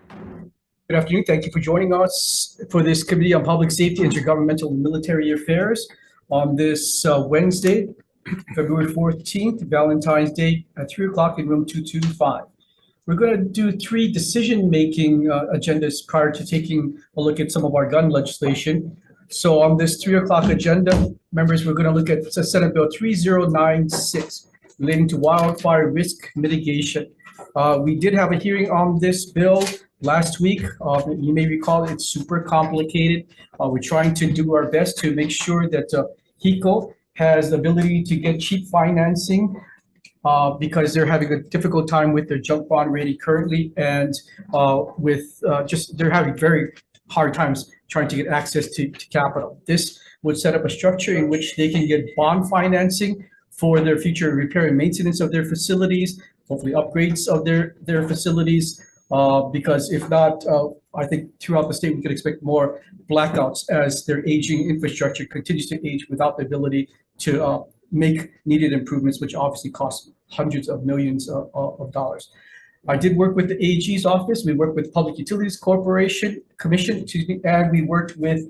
Good afternoon. Thank you for joining us for this Committee on Public Safety, Intergovernmental and Military Affairs on this Wednesday, February 14th, Valentine's Day at 3 o'clock in room 225. We're going to do three decision-making agendas prior to taking a look at some of our gun legislation. So on this 3 o'clock agenda, members, we're going to look at Senate Bill 3096 relating to wildfire risk mitigation. We did have a hearing on this bill last week. You may recall it's super complicated. We're trying to do our best to make sure that HECO has the ability to get cheap financing because they're having a difficult time with their junk bond rating currently, and they're having very hard times trying to get access to capital. This would set up a structure in which they can get bond financing for their future repair and maintenance of their facilities, hopefully upgrades of their facilities. Because if not, I think throughout the state, we could expect more blackouts as their aging infrastructure continues to age without the ability to make needed improvements, which obviously cost hundreds of millions of dollars. I did work with the AG's office. We worked with Public Utilities Commission, and we worked with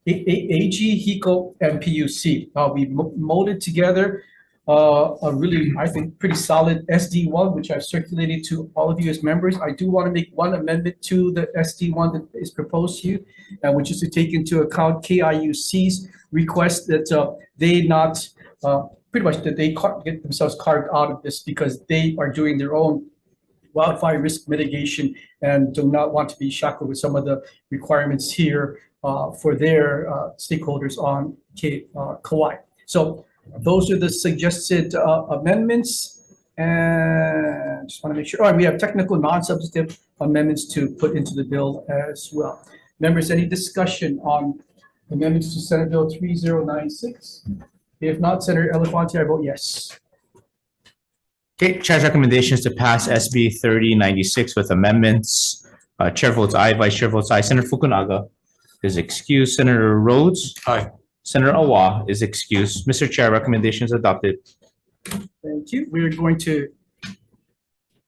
AG, HECO, and PUC. We molded together a really, I think, pretty solid SD1, which I've circulated to all of you as members. I do want to make one amendment to the SD1 that is proposed to you, which is to take into account KIUC's request that they not, pretty much that they get themselves carved out of this because they are doing their own wildfire risk mitigation and do not want to be shackled with some of the requirements here for their stakeholders on Kauai. So those are the suggested amendments, and just want to make sure. We have technical non-substantive amendments to put into the bill as well. Members, any discussion on amendments to Senate Bill 3096? If not, Senator Elefante, I vote yes. Okay, Chair's recommendation is to pass SB 3096 with amendments. Chair votes aye, Vice Chair votes aye. Senator Fukunaga is excused. Senator Rhodes? Aye. Senator Awa is excused. Mr. Chair, recommendation is adopted. Thank you. We're going to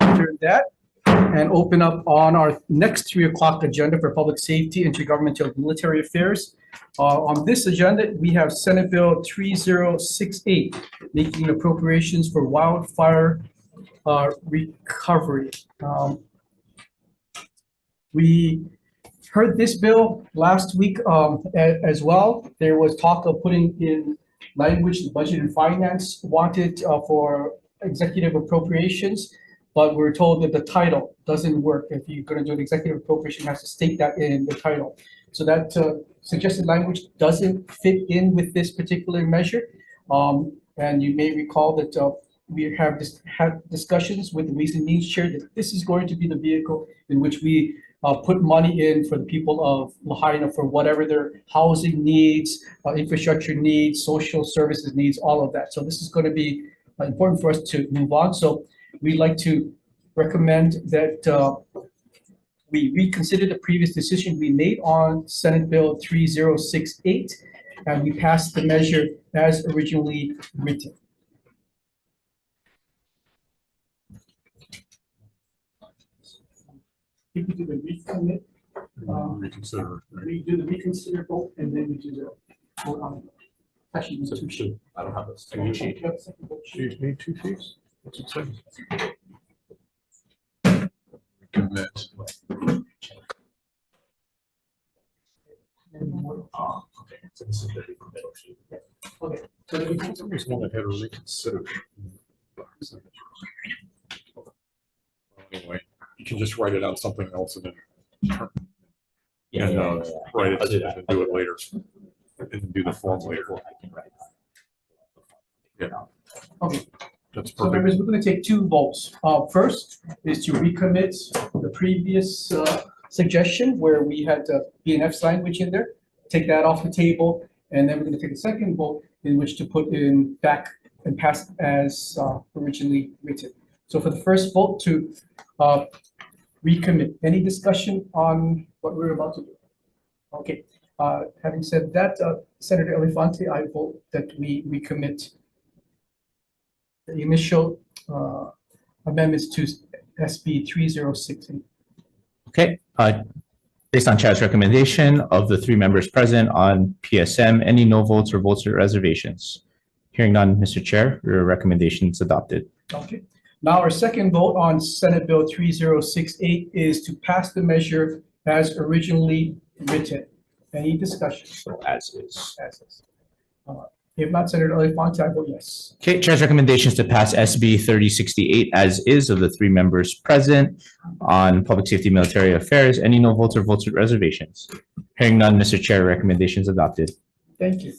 adjourn that and open up on our next 3 o'clock agenda for public safety, intergovernmental and military affairs. On this agenda, we have Senate Bill 3068, making appropriations for wildfire recovery. We heard this bill last week as well. There was talk of putting in language the Budget and Finance wanted for executive appropriations, but we're told that the title doesn't work. If you're going to do an executive appropriation, you have to state that in the title. So that suggested language doesn't fit in with this particular measure. And you may recall that we have had discussions with the Ways and Means Chair that this is going to be the vehicle in which we put money in for the people of Lahaina for whatever their housing needs, infrastructure needs, social services needs, all of that. So this is going to be important for us to move on. So we'd like to recommend that we reconsider the previous decision we made on Senate Bill 3068, and we pass the measure as originally written. We do the recommit, Reconsider. we do the reconsider vote, and then we do the vote on it. Actually, we do two sheets. I don't have a Second sheet. vote, second vote sheet. You need two sheets? What's it say? Commit. Okay. So this is the middle sheet. Okay. So the reconciliation- Somebody's one that had to reconsider. Anyway, you can just write it on something else and then write it and then do it later. And then do the form later. Yeah, Okay. that's So perfect. members, we're going to take two votes. First is to recommit the previous suggestion where we had BNF's language in there, take that off the table, and then we're going to take a second vote in which to put in back and pass as originally written. So for the first vote to recommit, any discussion on what we're about to do? Okay. Having said that, Senator Elefante, I vote that we recommit the initial amendments to SB 3068. Okay, based on Chair's recommendation of the three members present on PSM, any no votes or votes or reservations? Hearing none, Mr. Chair, your recommendation is adopted. Okay. Now our second vote on Senate Bill 3068 is to pass the measure as originally written. Any discussion? So as is. As is. If not, Senator Elefante, I vote yes. Okay, Chair's recommendation is to pass SB 3068 as is of the three members present on Public Safety Military Affairs. Any no votes or votes with reservations? Hearing none, Mr. Chair, recommendation is adopted. Thank you.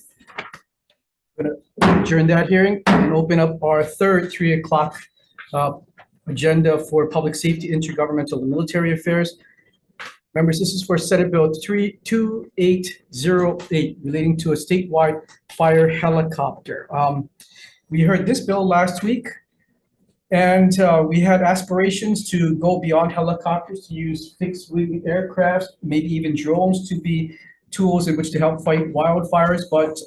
I'm going to adjourn that hearing and open up our third 3 o'clock agenda for Public Safety, Intergovernmental, and Military Affairs. Members, this is for Senate Bill 2808 relating to a statewide fire helicopter. We heard this bill last week, and we had aspirations to go beyond helicopters, to use fixed-wing aircraft, maybe even drones to be tools in which to help fight wildfires. But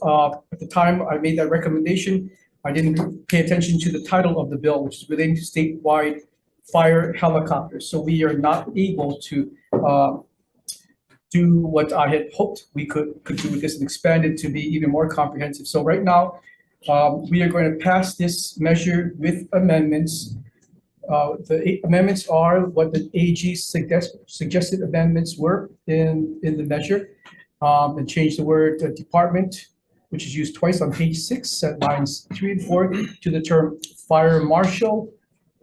at the time I made that recommendation, I didn't pay attention to the title of the bill, which is relating to statewide fire helicopters. So we are not able to do what I had hoped we could do with this and expand it to be even more comprehensive. So right now, we are going to pass this measure with amendments. The amendments are what the AG suggested amendments were in the measure, and change the word department, which is used twice on page 6 at lines 3 and 4, to the term fire marshal.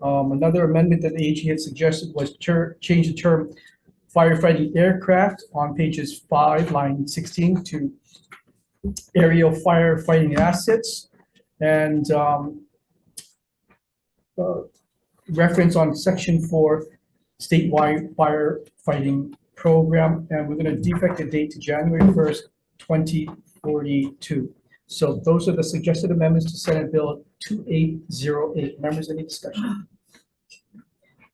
Another amendment that the AG had suggested was change the term firefighting aircraft on pages 5, line 16, to aerial firefighting assets, and reference on section 4, statewide firefighting program, and we're going to defect the date to January 1st, 2042. So those are the suggested amendments to Senate Bill 2808. Members, any discussion?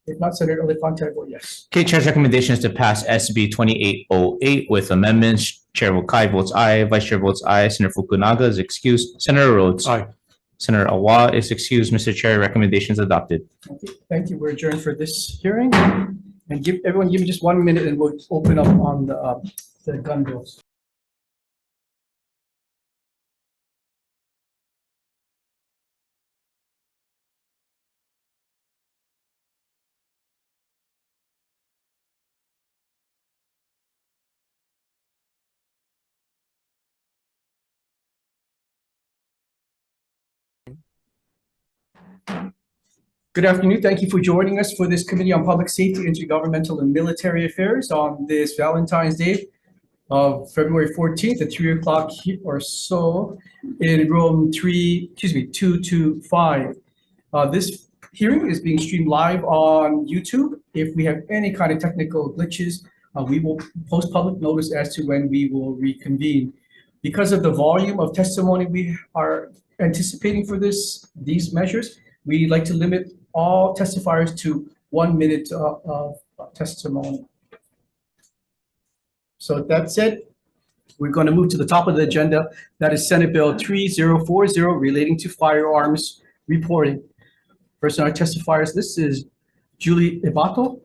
If not, Senator Elefante, I vote yes. Okay, Chair's recommendation is to pass SB 2808 with amendments. Chair Wokai votes aye, Vice Chair votes aye, Senator Fukunaga is excused, Senator Rhodes. Aye. Senator Awa is excused. Mr. Chair, recommendation is adopted. Okay, thank you. We're adjourned for this hearing. And give me just 1 minute and we'll open up on the gun bills. Good afternoon. Thank you for joining us for this Committee on Public Safety, Intergovernmental, and Military Affairs on this Valentine's Day of February 14th at 3 o'clock or so in room 225. This hearing is being streamed live on YouTube. If we have any kind of technical glitches, we will post public notice as to when we will reconvene. Because of the volume of testimony we are anticipating for these measures, we like to limit all testifiers to 1 minute of testimony. So that said, we're going to move to the top of the agenda. That is Senate Bill 3040 relating to firearms reporting. First on our testifiers list is Julie Ibato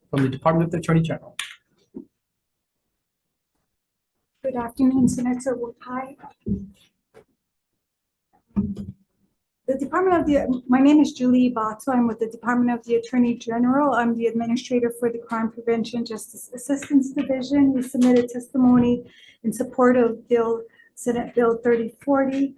from the Department of the Attorney General. Good afternoon, Senator Wokai. My name is Julie Ibato. I'm with the Department of the Attorney General. I'm the administrator for the Crime Prevention Justice Assistance Division. We submitted testimony in support of Senate Bill 3040.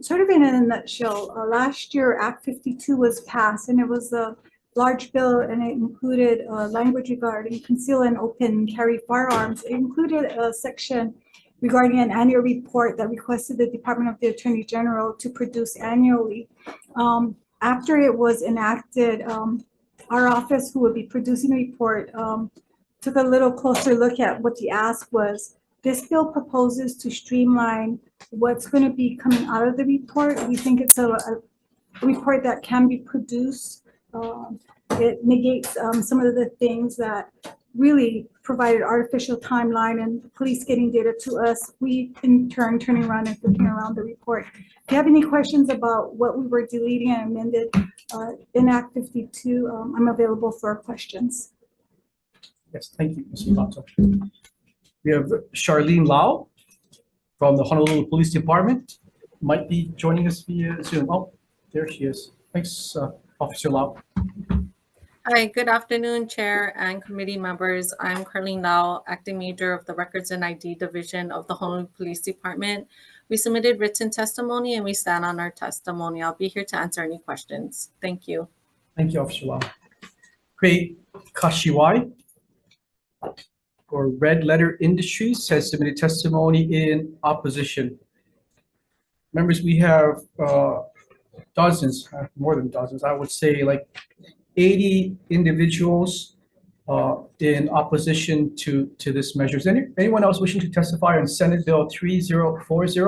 Sort of in a nutshell, last year Act 52 was passed, and it was a large bill, and it included language regarding conceal and open carry firearms. It included a section regarding an annual report that requested the Department of the Attorney General to produce annually. After it was enacted, our office, who would be producing the report, took a little closer look at what the ask was. This bill proposes to streamline what's going to be coming out of the report. We think it's a report that can be produced. It negates some of the things that really provided artificial timeline and the police getting data to us. We in turn turning around and flipping around the report. If you have any questions about what we were deleting and amended, In Act 52, I'm available for questions. Yes, thank you, Ms. Bato. We have Charlene Lau from the Honolulu Police Department, might be joining us via Zoom. Oh, there she is. Thanks, Officer Lau. Hi, good afternoon, Chair and committee members. I'm Carlene Lau, Acting Major of the Records and ID Division of the Honolulu Police Department. We submitted written testimony and we stand on our testimony. I'll be here to answer any questions. Thank you. Thank you, Officer Lau. Craig Kashiwai for Red Letter Industries has submitted testimony in opposition. Members, we have dozens, more than dozens, I would say like 80 individuals in opposition to this measure. Is anyone else wishing to testify on Senate Bill 3040?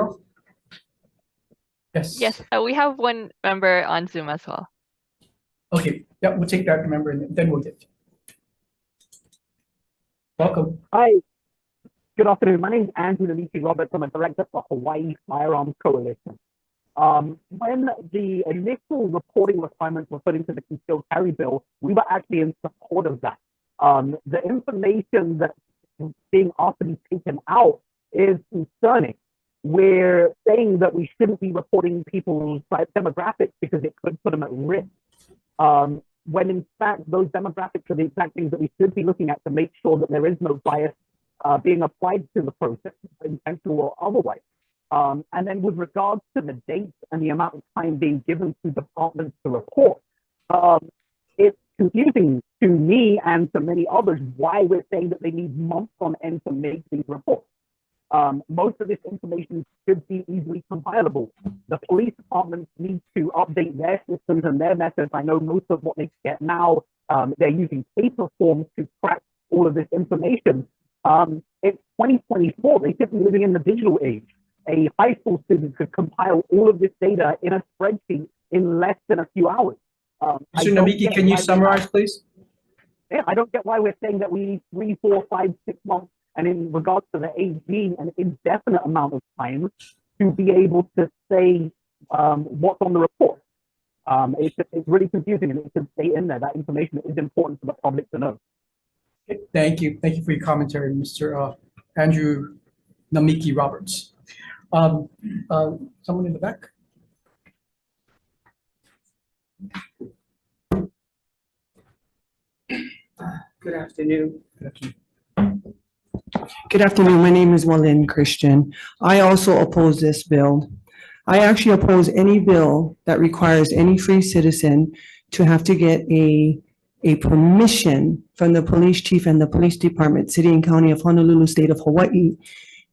Yes. Yes, we have one member on Zoom as well. Okay, yeah, we'll take that member and then we'll get you. Welcome. Hi, good afternoon. My name is Andrew Roberts. I'm a director for Hawai'i Firearms Coalition. When the initial reporting requirements were put into the concealed carry bill, we were actually in support of that. The information that's being asked to be taken out is concerning. We're saying that we shouldn't be reporting people's demographics because it could put them at risk. When in fact, those demographics are the exact things that we should be looking at to make sure that there is no bias being applied to the process, intentional or otherwise. And then with regards to the dates and the amount of time being given to departments to report, it's confusing to me and to many others why we're saying that they need months on end to make these reports. Most of this information should be easily compilable. The police departments need to update their systems and their methods. I know most of what they get now, they're using paper forms to track all of this information. It's 2024, they should be living in the digital age. A high school student could compile all of this data in a spreadsheet in less than a few hours. Mr. Namiki, can you summarize, please? Yeah, I don't get why we're saying that we need 3, 4, 5, 6 months, and in regards to the AG, an indefinite amount of time to be able to say what's on the report. It's really confusing, and it should stay in there. That information is important for the public to know. Okay, thank you. Thank you for your commentary, Mr. Andrew Namiki Roberts. Someone in the back? Good afternoon. Good afternoon. Good afternoon. My name is Walin Christian. I also oppose this bill. I actually oppose any bill that requires any free citizen to have to get a permission from the police chief and the police department, city and county of Honolulu, state of Hawaii,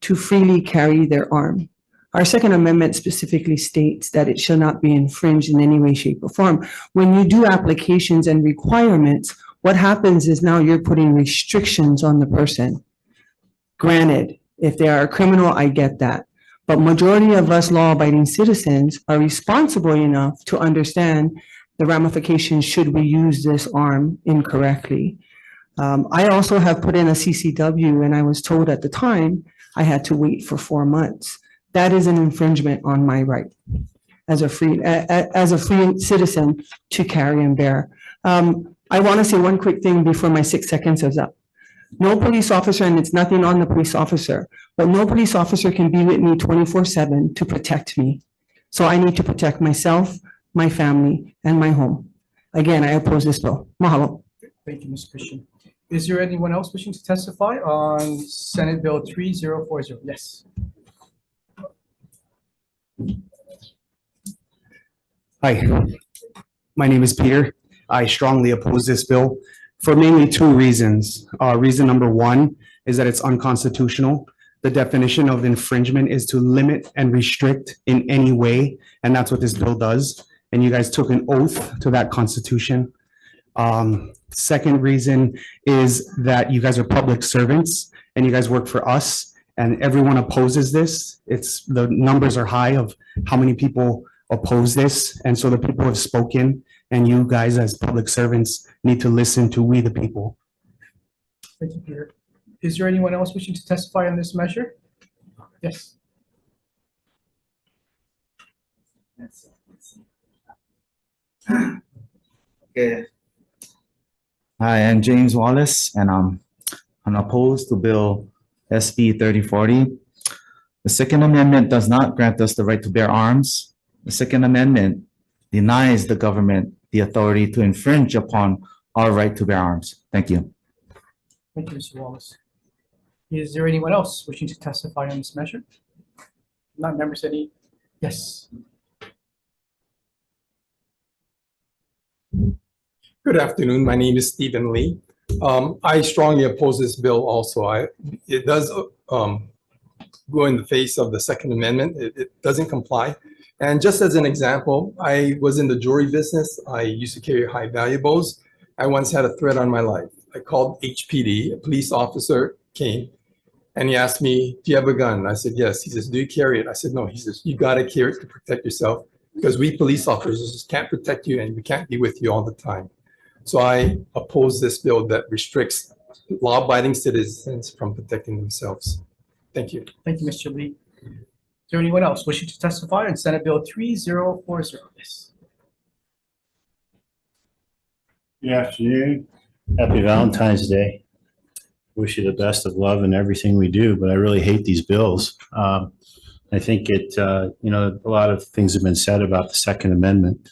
to freely carry their arm. Our Second Amendment specifically states that it shall not be infringed in any way, shape, or form. When you do applications and requirements, what happens is now you're putting restrictions on the person. Granted, if they are a criminal, I get that. But majority of us law-abiding citizens are responsible enough to understand the ramifications should we use this arm incorrectly. I also have put in a CCW, and I was told at the time I had to wait for 4 months. That is an infringement on my right as a free citizen to carry and bear. I want to say one quick thing before my 6 seconds is up. No police officer, and it's nothing on the police officer, but no police officer can be with me 24/7 to protect me. So I need to protect myself, my family, and my home. Again, I oppose this bill. Mahalo. Thank you, Ms. Christian. Is there anyone else wishing to testify on Senate Bill 3040? Yes. Hi, my name is Peter. I strongly oppose this bill for mainly 2 reasons. Reason number 1 is that it's unconstitutional. The definition of infringement is to limit and restrict in any way, and that's what this bill does. And you guys took an oath to that constitution. Second reason is that you guys are public servants and you guys work for us, and everyone opposes this. The numbers are high of how many people oppose this, and so the people have spoken, and you guys as public servants need to listen to we the people. Thank you, Peter. Is there anyone else wishing to testify on this measure? Yes. Okay. Hi, I'm James Wallace, and I'm opposed to Bill SB 3040. The Second Amendment does not grant us the right to bear arms. The Second Amendment denies the government the authority to infringe upon our right to bear arms. Thank you. Thank you, Mr. Wallace. Is there anyone else wishing to testify on this measure? Not members, any? Yes. Good afternoon. My name is Stephen Lee. I strongly oppose this bill also. It does go in the face of the Second Amendment. It doesn't comply. And just as an example, I was in the jewelry business. I used to carry high valuables. I once had a threat on my life. I called HPD. A police officer came and he asked me, "Do you have a gun?" I said, "Yes." He says, "Do you carry it?" I said, "No." He says, "You got to carry it to protect yourself because we police officers can't protect you and we can't be with you all the time." So I oppose this bill that restricts law-abiding citizens from protecting themselves. Thank you. Thank you, Mr. Lee. Is there anyone else wishing to testify on Senate Bill 3040? Yes. Good afternoon. Happy Valentine's Day. Wish you the best of love in everything we do, but I really hate these bills. I think a lot of things have been said about the Second Amendment,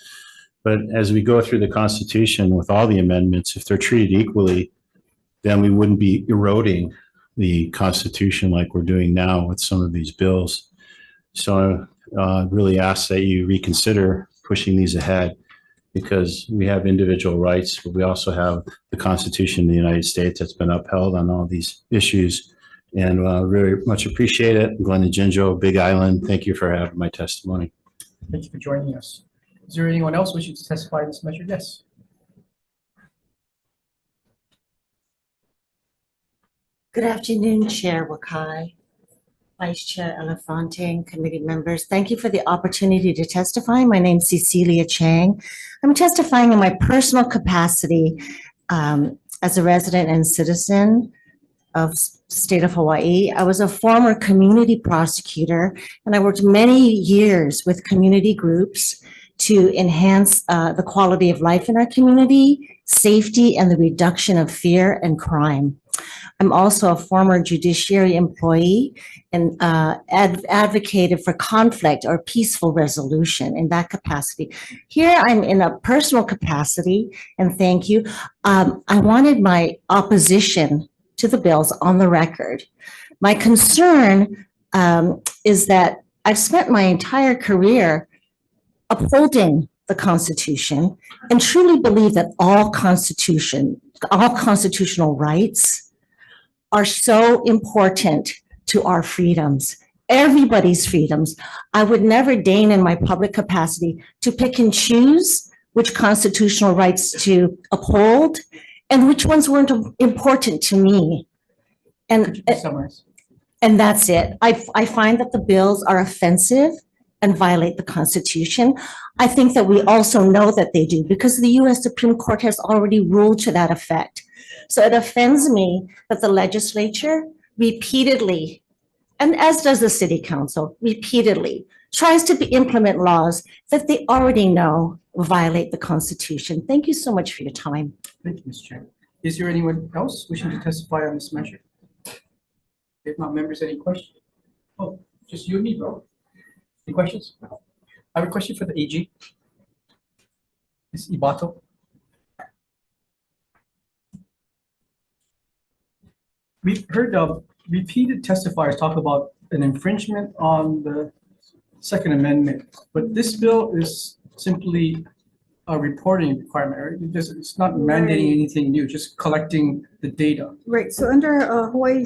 but as we go through the Constitution with all the amendments, if they're treated equally, then we wouldn't be eroding the Constitution like we're doing now with some of these bills. So I really ask that you reconsider pushing these ahead, because we have individual rights, but we also have the Constitution of the United States that's been upheld on all these issues. And really much appreciate it. Glenn and Jinjo, Big Island, thank you for having my testimony. Thank you for joining us. Is there anyone else wishing to testify on this measure? Yes. Good afternoon, Chair Wakai, Vice Chair Elefante, and committee members. Thank you for the opportunity to testify. My name is Cecilia Chang. I'm testifying in my personal capacity as a resident and citizen of state of Hawaii. I was a former community prosecutor, and I worked many years with community groups to enhance the quality of life in our community, safety, and the reduction of fear and crime. I'm also a former judiciary employee and advocated for conflict or peaceful resolution in that capacity. Here I'm in a personal capacity, and thank you. I wanted my opposition to the bills on the record. My concern is that I've spent my entire career upholding the Constitution and truly believe that all constitutional rights are so important to our freedoms, everybody's freedoms. I would never deign in my public capacity to pick and choose which constitutional rights to uphold and which ones weren't important to me. And that's it. I find that the bills are offensive and violate the Constitution. I think that we also know that they do because the US Supreme Court has already ruled to that effect. So it offends me that the legislature repeatedly, and as does the city council, repeatedly tries to implement laws that they already know violate the Constitution. Thank you so much for your time. Thank you, Ms. Chair. Is there anyone else wishing to testify on this measure? If not, members, any questions? Oh, just you and me, bro. Any questions? I have a question for the AG. Ms. Ibato. We've heard repeated testifiers talk about an infringement on the Second Amendment, but this bill is simply a reporting requirement, right? It's not mandating anything new, just collecting the data. Right, so under Hawaii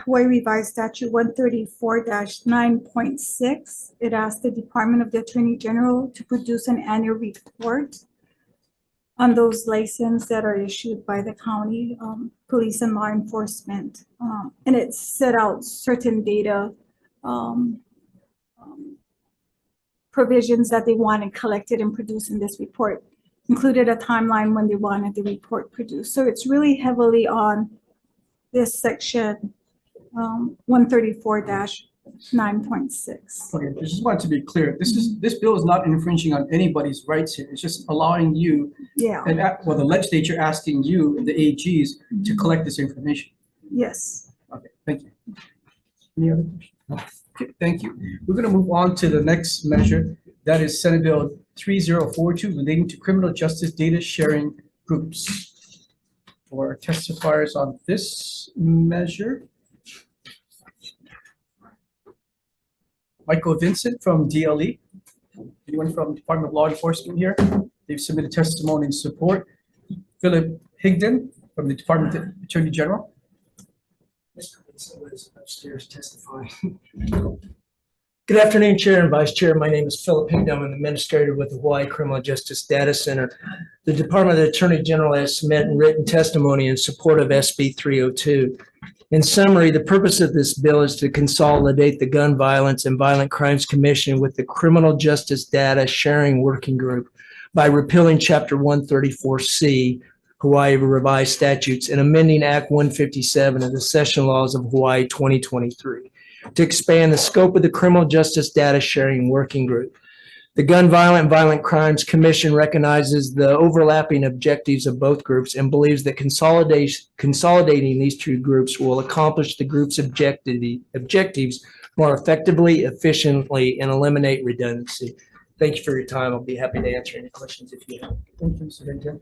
Revised Statute 134-9.6, it asks the Department of the Attorney General to produce an annual report on those licenses that are issued by the county police and law enforcement. And it set out certain data provisions that they wanted collected and produced in this report, included a timeline when they wanted the report produced. So it's really heavily on this section 134-9.6. 9.6. Okay, I just wanted to be clear. This bill is not infringing on anybody's rights here. It's just allowing you, Yeah, and the legislature asking you, the AGs, to collect this information. yes. Okay, thank you. Any other questions? No. Okay, thank you. We're going to move on to the next measure. That is Senate Bill 3042 relating to criminal justice data sharing groups. For testifiers on this measure, Michael Vincent from DLE. Anyone from Department of Law Enforcement here? They've submitted testimony in support. Philip Higdon from the Department of Attorney General. Mr. Vincent is upstairs testifying. Good afternoon, Chair and Vice Chair. My name is Philip Higdon. I'm an administrator with the Hawaii Criminal Justice Data Center. The Department of the Attorney General has submitted written testimony in support of SB 302. In summary, the purpose of this bill is to consolidate the Gun Violence and Violent Crimes Commission with the Criminal Justice Data Sharing Working Group by repealing Chapter 134C, Hawaii Revised Statutes, and amending Act 157 of the Session Laws of Hawaii 2023 to expand the scope of the Criminal Justice Data Sharing Working Group. The Gun Violent and Violent Crimes Commission recognizes the overlapping objectives of both groups and believes that consolidating these two groups will accomplish the group's objectives more effectively, efficiently, and eliminate redundancy. Thank you for your time. I'll be happy to answer any questions if you have. Thank you, Mr. Higdon.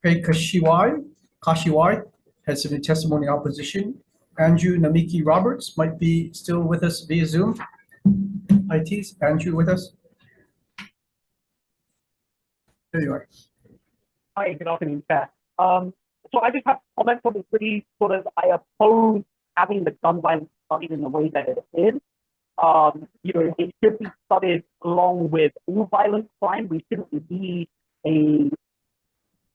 Okay, Kashiwai has submitted testimony in opposition. Andrew Namiki Roberts might be still with us via Zoom. IT's Andrew with us? There you are. Hi, good afternoon, Chair. So I just have comments on the pretty sort of, I oppose having the gun violence studied in the way that it is. It should be studied along with all violent crime. We shouldn't be a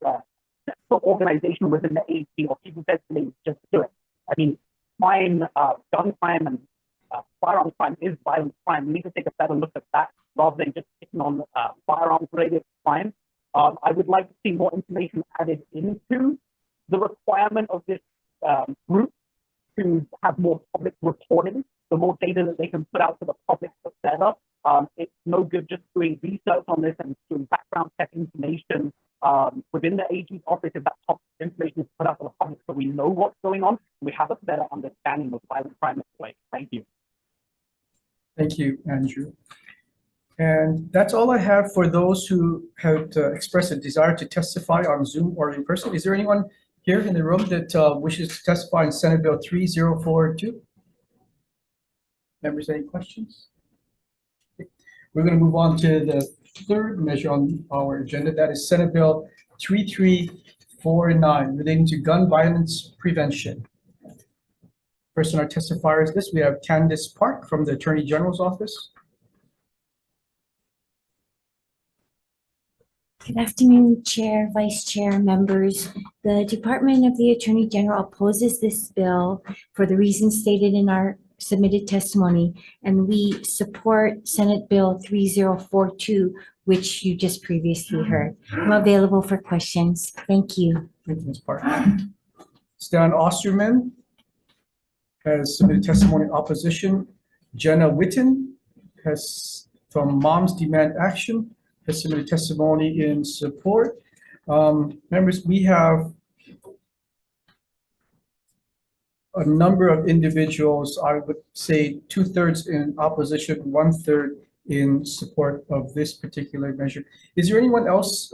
separate organization within the AG or people designated just do it. I mean, gun crime and firearms crime is violent crime. We need to take a better look at that rather than just sticking on firearms-related crime. I would like to see more information added into the requirement of this group to have more public reporting. The more data that they can put out to the public, the better. It's no good just doing research on this and doing background check information within the AG's office if that top information is put out to the public so we know what's going on. We have a better understanding of violent crime in place. Thank you. Thank you, Andrew. And that's all I have for those who have expressed a desire to testify on Zoom or in person. Is there anyone here in the room that wishes to testify on Senate Bill 3042? Members, any questions? Okay. We're going to move on to the third measure on our agenda. That is Senate Bill 3349 relating to gun violence prevention. First on our testifiers list, we have Candace Park from the Attorney General's office. Good afternoon, Chair, Vice Chair, members. The Department of the Attorney General opposes this bill for the reasons stated in our submitted testimony, and we support Senate Bill 3042, which you just previously heard. I'm available for questions. Thank you. Thank you, Ms. Park. Stan Osterman has submitted testimony in opposition. Jenna Witten has, from Moms Demand Action, has submitted testimony in support. Members, we have a number of individuals, I would say 2/3 in opposition, 1/3 in support of this particular measure. Is there anyone else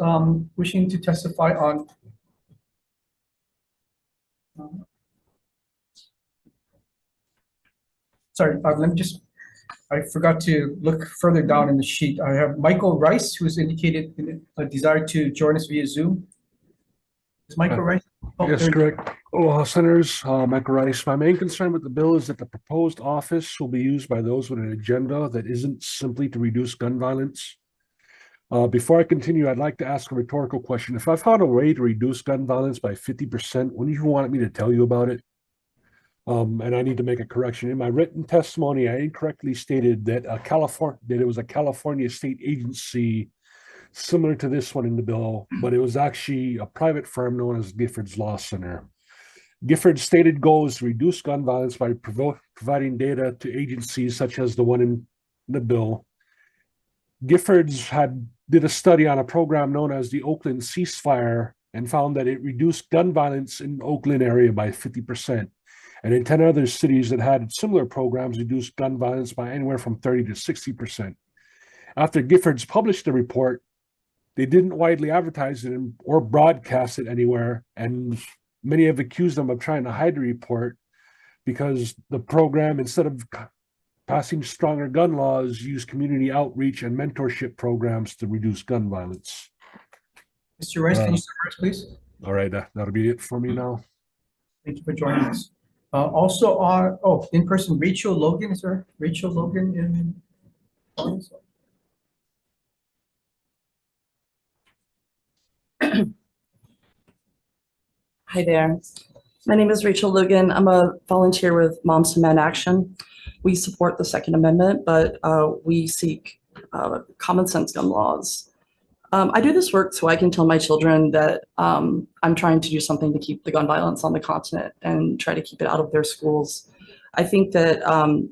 wishing to testify on? Sorry, let me just, I forgot to look further down in the sheet. I have Michael Rice, who has indicated a desire to join us via Zoom. Is Michael Rice? Oh, Yes, correct. Aloha, Senators. Michael Rice. My main concern with the bill is that the proposed office will be used by those with an agenda that isn't simply to reduce gun violence. Before I continue, I'd like to ask a rhetorical question. If I found a way to reduce gun violence by 50%, wouldn't you want me to tell you about it? And I need to make a correction. In my written testimony, I incorrectly stated that it was a California state agency similar to this one in the bill, but it was actually a private firm known as Gifford's Law Center. Gifford's stated goal is to reduce gun violence by providing data to agencies such as the one in the bill. Gifford's did a study on a program known as the Oakland Ceasefire and found that it reduced gun violence in the Oakland area by 50%. And in 10 other cities that had similar programs reduced gun violence by anywhere from 30 to 60%. After Gifford's published the report, they didn't widely advertise it or broadcast it anywhere, and many have accused them of trying to hide the report because the program, instead of passing stronger gun laws, used community outreach and mentorship programs to reduce gun violence. Mr. Rice, can you summarize, please? All right, that'll be it for me now. Thank you for joining us. Also, in person, Rachel Logan, is there Rachel Logan in? Hi there. My name is Rachel Logan. I'm a volunteer with Moms to Men Action. We support the Second Amendment, but we seek common sense gun laws. I do this work so I can tell my children that I'm trying to do something to keep the gun violence on the continent and try to keep it out of their schools. I think that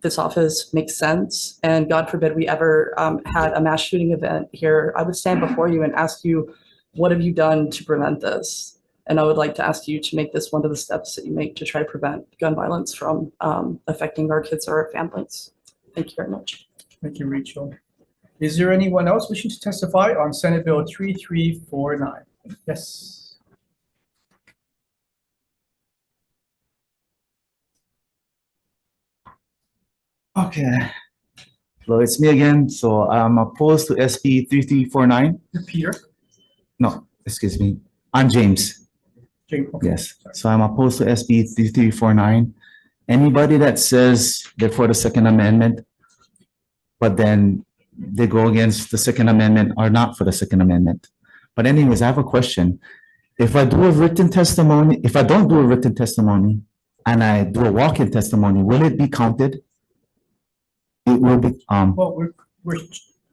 this office makes sense, and God forbid we ever had a mass shooting event here, I would stand before you and ask you, what have you done to prevent this? And I would like to ask you to make this one of the steps that you make to try to prevent gun violence from affecting our kids or our families. Thank you very much. Thank you, Rachel. Is there anyone else wishing to testify on Senate Bill 3349? Yes. Okay. Hello, it's me again. So I'm opposed to SB 3349. Peter? No, excuse me. I'm James. James, okay. Yes. So I'm opposed to SB 3349. Anybody that says they're for the Second Amendment, but then they go against the Second Amendment are not for the Second Amendment. But anyways, I have a question. If I do a written testimony, if I don't do a written testimony and I do a walk-in testimony, will it be counted? It will be, Well,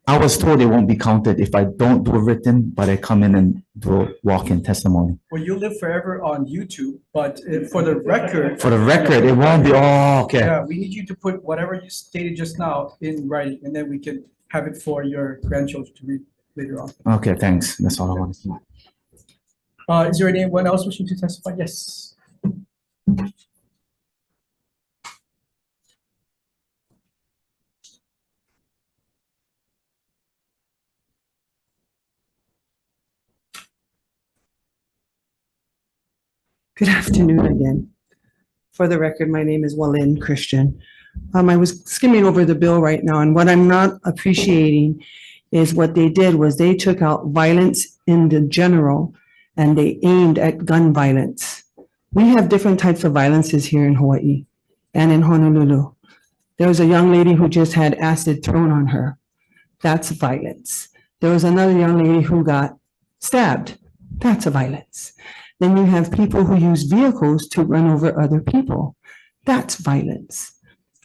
I was told it won't be counted if I don't do a written, but I come in and do a walk-in testimony. well, you'll live forever on YouTube, but for the record. For the record, it won't be, oh, okay. Yeah, we need you to put whatever you stated just now in writing, and then we can have it for your grandchildren to read later on. Okay, thanks. That's all I wanted to know. Is there anyone else wishing to testify? Yes. Good afternoon again. For the record, my name is Walin Christian. I was skimming over the bill right now, and what I'm not appreciating is what they did was they took out violence in the general and they aimed at gun violence. We have different types of violences here in Hawaii and in Honolulu. There was a young lady who just had acid thrown on her. That's violence. There was another young lady who got stabbed. That's a violence. Then you have people who use vehicles to run over other people. That's violence.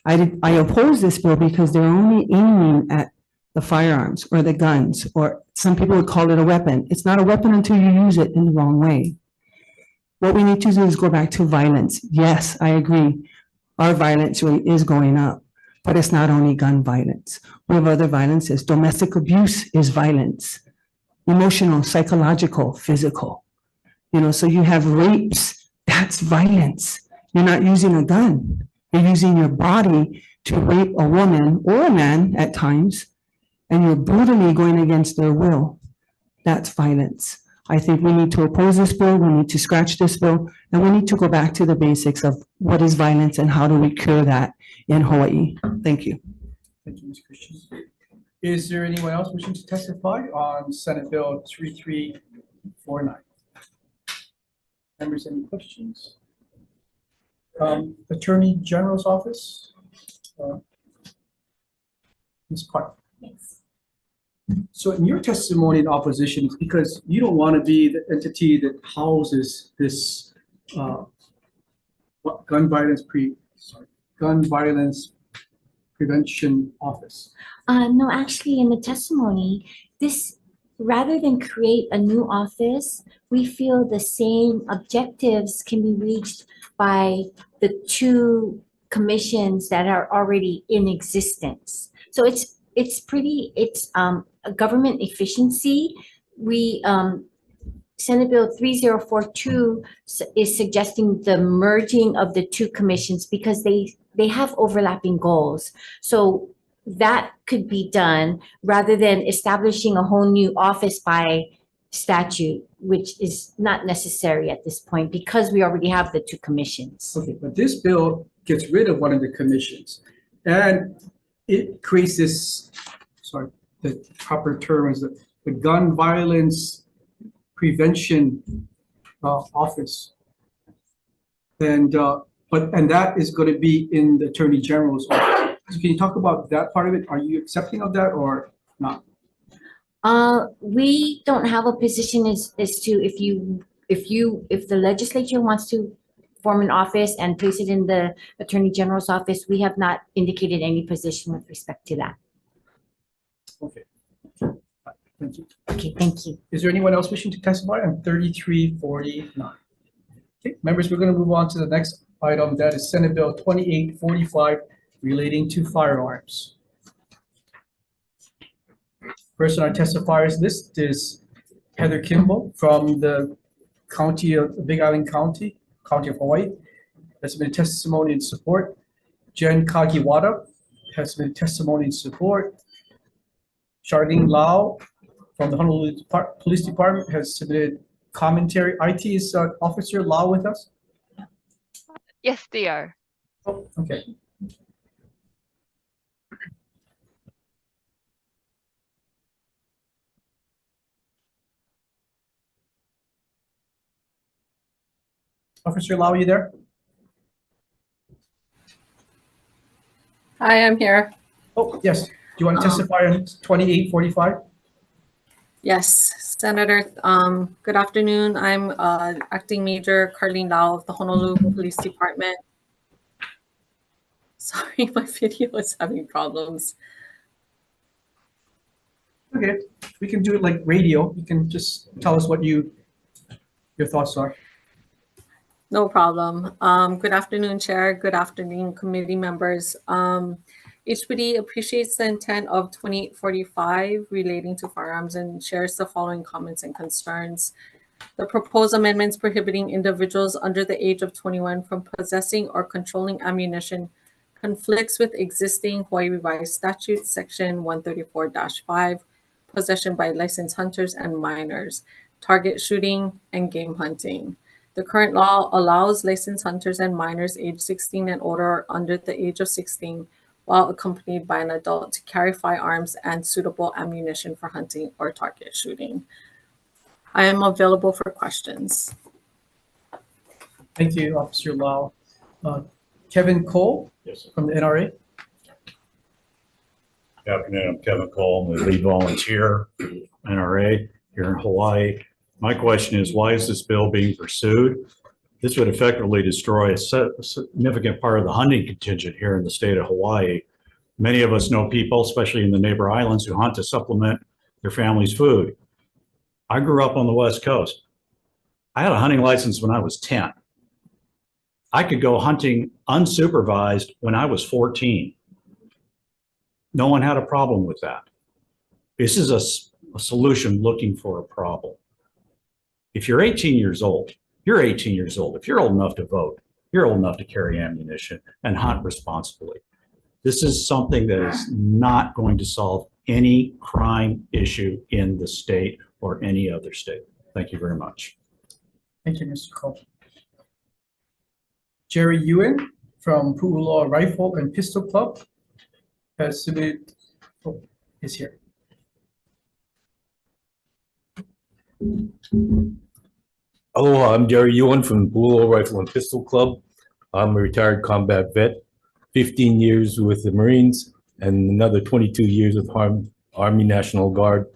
I oppose this bill because they're only aiming at the firearms or the guns, or some people would call it a weapon. It's not a weapon until you use it in the wrong way. What we need to do is go back to violence. Yes, I agree. Our violence rate is going up, but it's not only gun violence. We have other violences. Domestic abuse is violence. Emotional, psychological, physical. So you have rapes, that's violence. You're not using a gun. You're using your body to rape a woman or a man at times, and you're brutally going against their will. That's violence. I think we need to oppose this bill, we need to scratch this bill, and we need to go back to the basics of what is violence and how do we cure that in Hawaii. Thank you. Thank you, Ms. Christian. Is there anyone else wishing to testify on Senate Bill 3349? Members, any questions? Attorney General's Office? Ms. Park. Yes. So in your testimony in opposition, it's because you don't want to be the entity that houses this gun violence prevention office. No, actually, in the testimony, this rather than create a new office, we feel the same objectives can be reached by the two commissions that are already in existence. So it's a government efficiency. We, Senate Bill 3042 is suggesting the merging of the two commissions because they have overlapping goals. So that could be done rather than establishing a whole new office by statute, which is not necessary at this point because we already have the two commissions. Okay, but this bill gets rid of one of the commissions and it creates this, sorry, the proper term is the gun violence prevention office. And that is going to be in the Attorney General's office. So can you talk about that part of it? Are you accepting of that or not? We don't have a position as to if the legislature wants to form an office and place it in the Attorney General's office, we have not indicated any position with respect to that. Okay. Thank you. Okay, thank you. Is there anyone else wishing to testify on 3349? Okay, members, we're going to move on to the next item. That is Senate Bill 2845 relating to firearms. First on our testifiers list is Heather Kimball from the county of Big Island County of Hawaii. Has been testimony in support. Jen Kagiwara has been testimony in support. Charlene Lau from the Honolulu Police Department has submitted commentary. IT is Officer Lau with us? Yes, they are. Oh, okay. Officer Lau, are you there? Hi, I'm here. Oh, yes. Do you want to testify on 2845? Yes, Senator. Good afternoon. I'm Acting Major Carlene Lau of the Honolulu Police Department. Sorry, my video is having problems. Okay, we can do it like radio. You can just tell us what your thoughts are. No problem. Good afternoon, Chair. Good afternoon, committee members. HPD appreciates the intent of 2845 relating to firearms and shares the following comments and concerns. The proposed amendments prohibiting individuals under the age of 21 from possessing or controlling ammunition conflicts with existing Hawaii Revised Statute Section 134-5, possession by licensed hunters and minors, target shooting, and game hunting. The current law allows licensed hunters and minors age 16 and older or under the age of 16 while accompanied by an adult to carry firearms and suitable ammunition for hunting or target shooting. I am available for questions. Thank you, Officer Lau. Kevin Cole from the NRA. Good afternoon, I'm Kevin Cole, I'm the lead volunteer, NRA here in Hawaii. My question is, why is this bill being pursued? This would effectively destroy a significant part of the hunting contingent here in the state of Hawaii. Many of us know people, especially in the neighbor islands, who hunt to supplement their family's food. I grew up on the West Coast. I had a hunting license when I was 10. I could go hunting unsupervised when I was 14. No one had a problem with that. This is a solution looking for a problem. If you're 18 years old, you're 18 years old. If you're old enough to vote, you're old enough to carry ammunition and hunt responsibly. This is something that is not going to solve any crime issue in the state or any other state. Thank you very much. Thank you, Mr. Cole. Jerry Ewan from Pu'uloa Rifle and Pistol Club has submitted, is here. Hello, I'm Jerry Ewan from Pu'uloa Rifle and Pistol Club. I'm a retired combat vet, 15 years with the Marines and another 22 years with Army National Guard.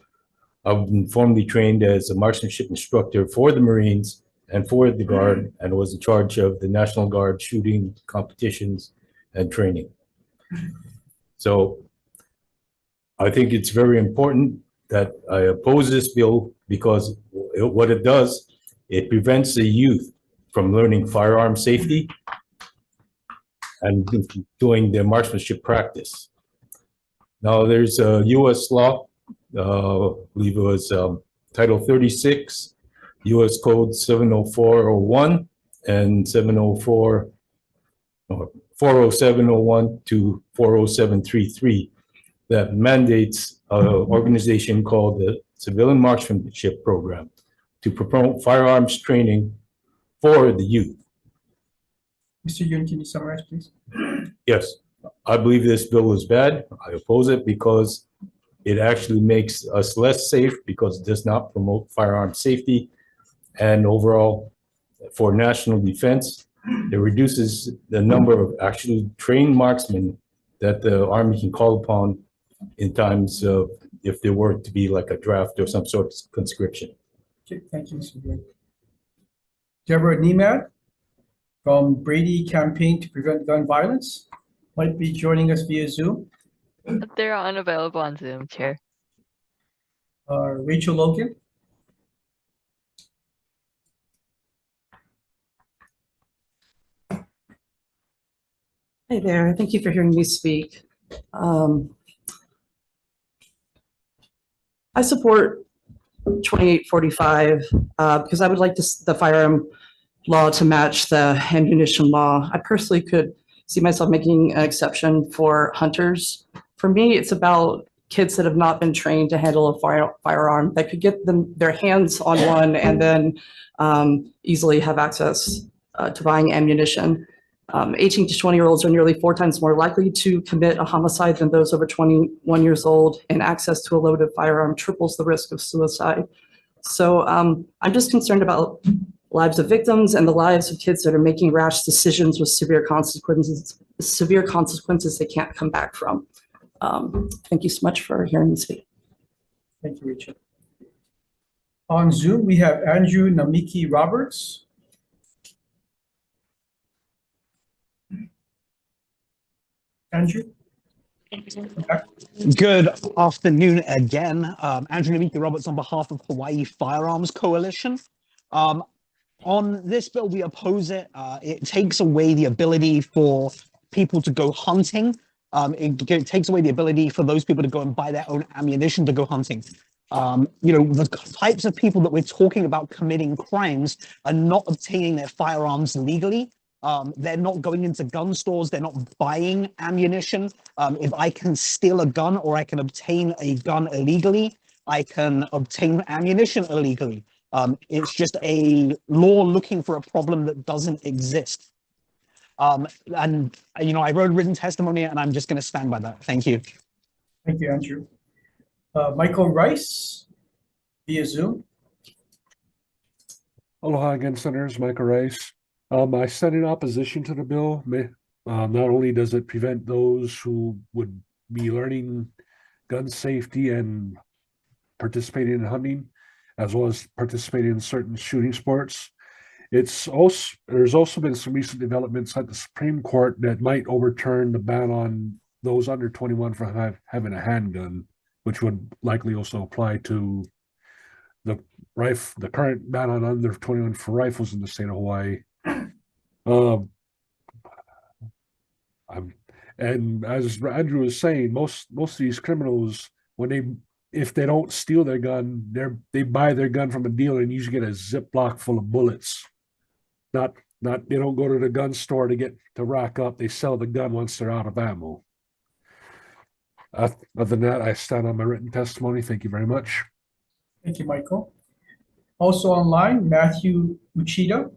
I've been formally trained as a marksmanship instructor for the Marines and for the Guard, and was in charge of the National Guard shooting competitions and training. So I think it's very important that I oppose this bill because what it does, it prevents the youth from learning firearm safety and doing their marksmanship practice. Now, there's a U.S. law, I believe it was Title 36, U.S. Code 70401 and 40701 to 40733 that mandates an organization called the Civilian Marksmanship Program to promote firearms training for the youth. Mr. Yun, can you summarize, please? Yes, I believe this bill is bad. I oppose it because it actually makes us less safe because it does not promote firearm safety. And overall, for national defense, it reduces the number of actually trained marksmen that the Army can call upon in times of if there were to be like a draft or some sort of conscription. Okay, thank you, Mr. Yun. Deborah Nemad from Brady Campaign to Prevent Gun Violence might be joining us via Zoom. They're unavailable on Zoom, Chair. Rachel Logan. Hey there, thank you for hearing me speak. I support 2845 because I would like the firearm law to match the ammunition law. I personally could see myself making an exception for hunters. For me, it's about kids that have not been trained to handle a firearm that could get their hands on one and then easily have access to buying ammunition. 18 to 20-year-olds are nearly 4 times more likely to commit a homicide than those over 21 years old, and access to a loaded firearm triples the risk of suicide. So I'm just concerned about lives of victims and the lives of kids that are making rash decisions with severe consequences they can't come back from. Thank you so much for hearing me speak. Thank you, Rachel. On Zoom, we have Andrew Namiki Roberts. Andrew? Good afternoon again. Andrew Namiki Roberts on behalf of Hawai'i Firearms Coalition. On this bill, we oppose it. It takes away the ability for people to go hunting. It takes away the ability for those people to go and buy their own ammunition to go hunting. The types of people that we're talking about committing crimes are not obtaining their firearms legally. They're not going into gun stores. They're not buying ammunition. If I can steal a gun or I can obtain a gun illegally, I can obtain ammunition illegally. It's just a law looking for a problem that doesn't exist. I wrote written testimony and I'm just going to stand by that. Thank you. Thank you, Andrew. Michael Rice via Zoom. Aloha again, Senators. Michael Rice. I stand in opposition to the bill. Not only does it prevent those who would be learning gun safety and participating in hunting, as well as participating in certain shooting sports. There's also been some recent developments at the Supreme Court that might overturn the ban on those under 21 from having a handgun, which would likely also apply to the current ban on under 21 for rifles in the state of Hawaii. And as Andrew was saying, most of these criminals, if they don't steal their gun, they buy their gun from a dealer and usually get a Ziploc full of bullets. They don't go to the gun store to rack up. They sell the gun once they're out of ammo. Other than that, I stand on my written testimony. Thank you very much. Thank you, Michael. Also online, Matthew Uchida.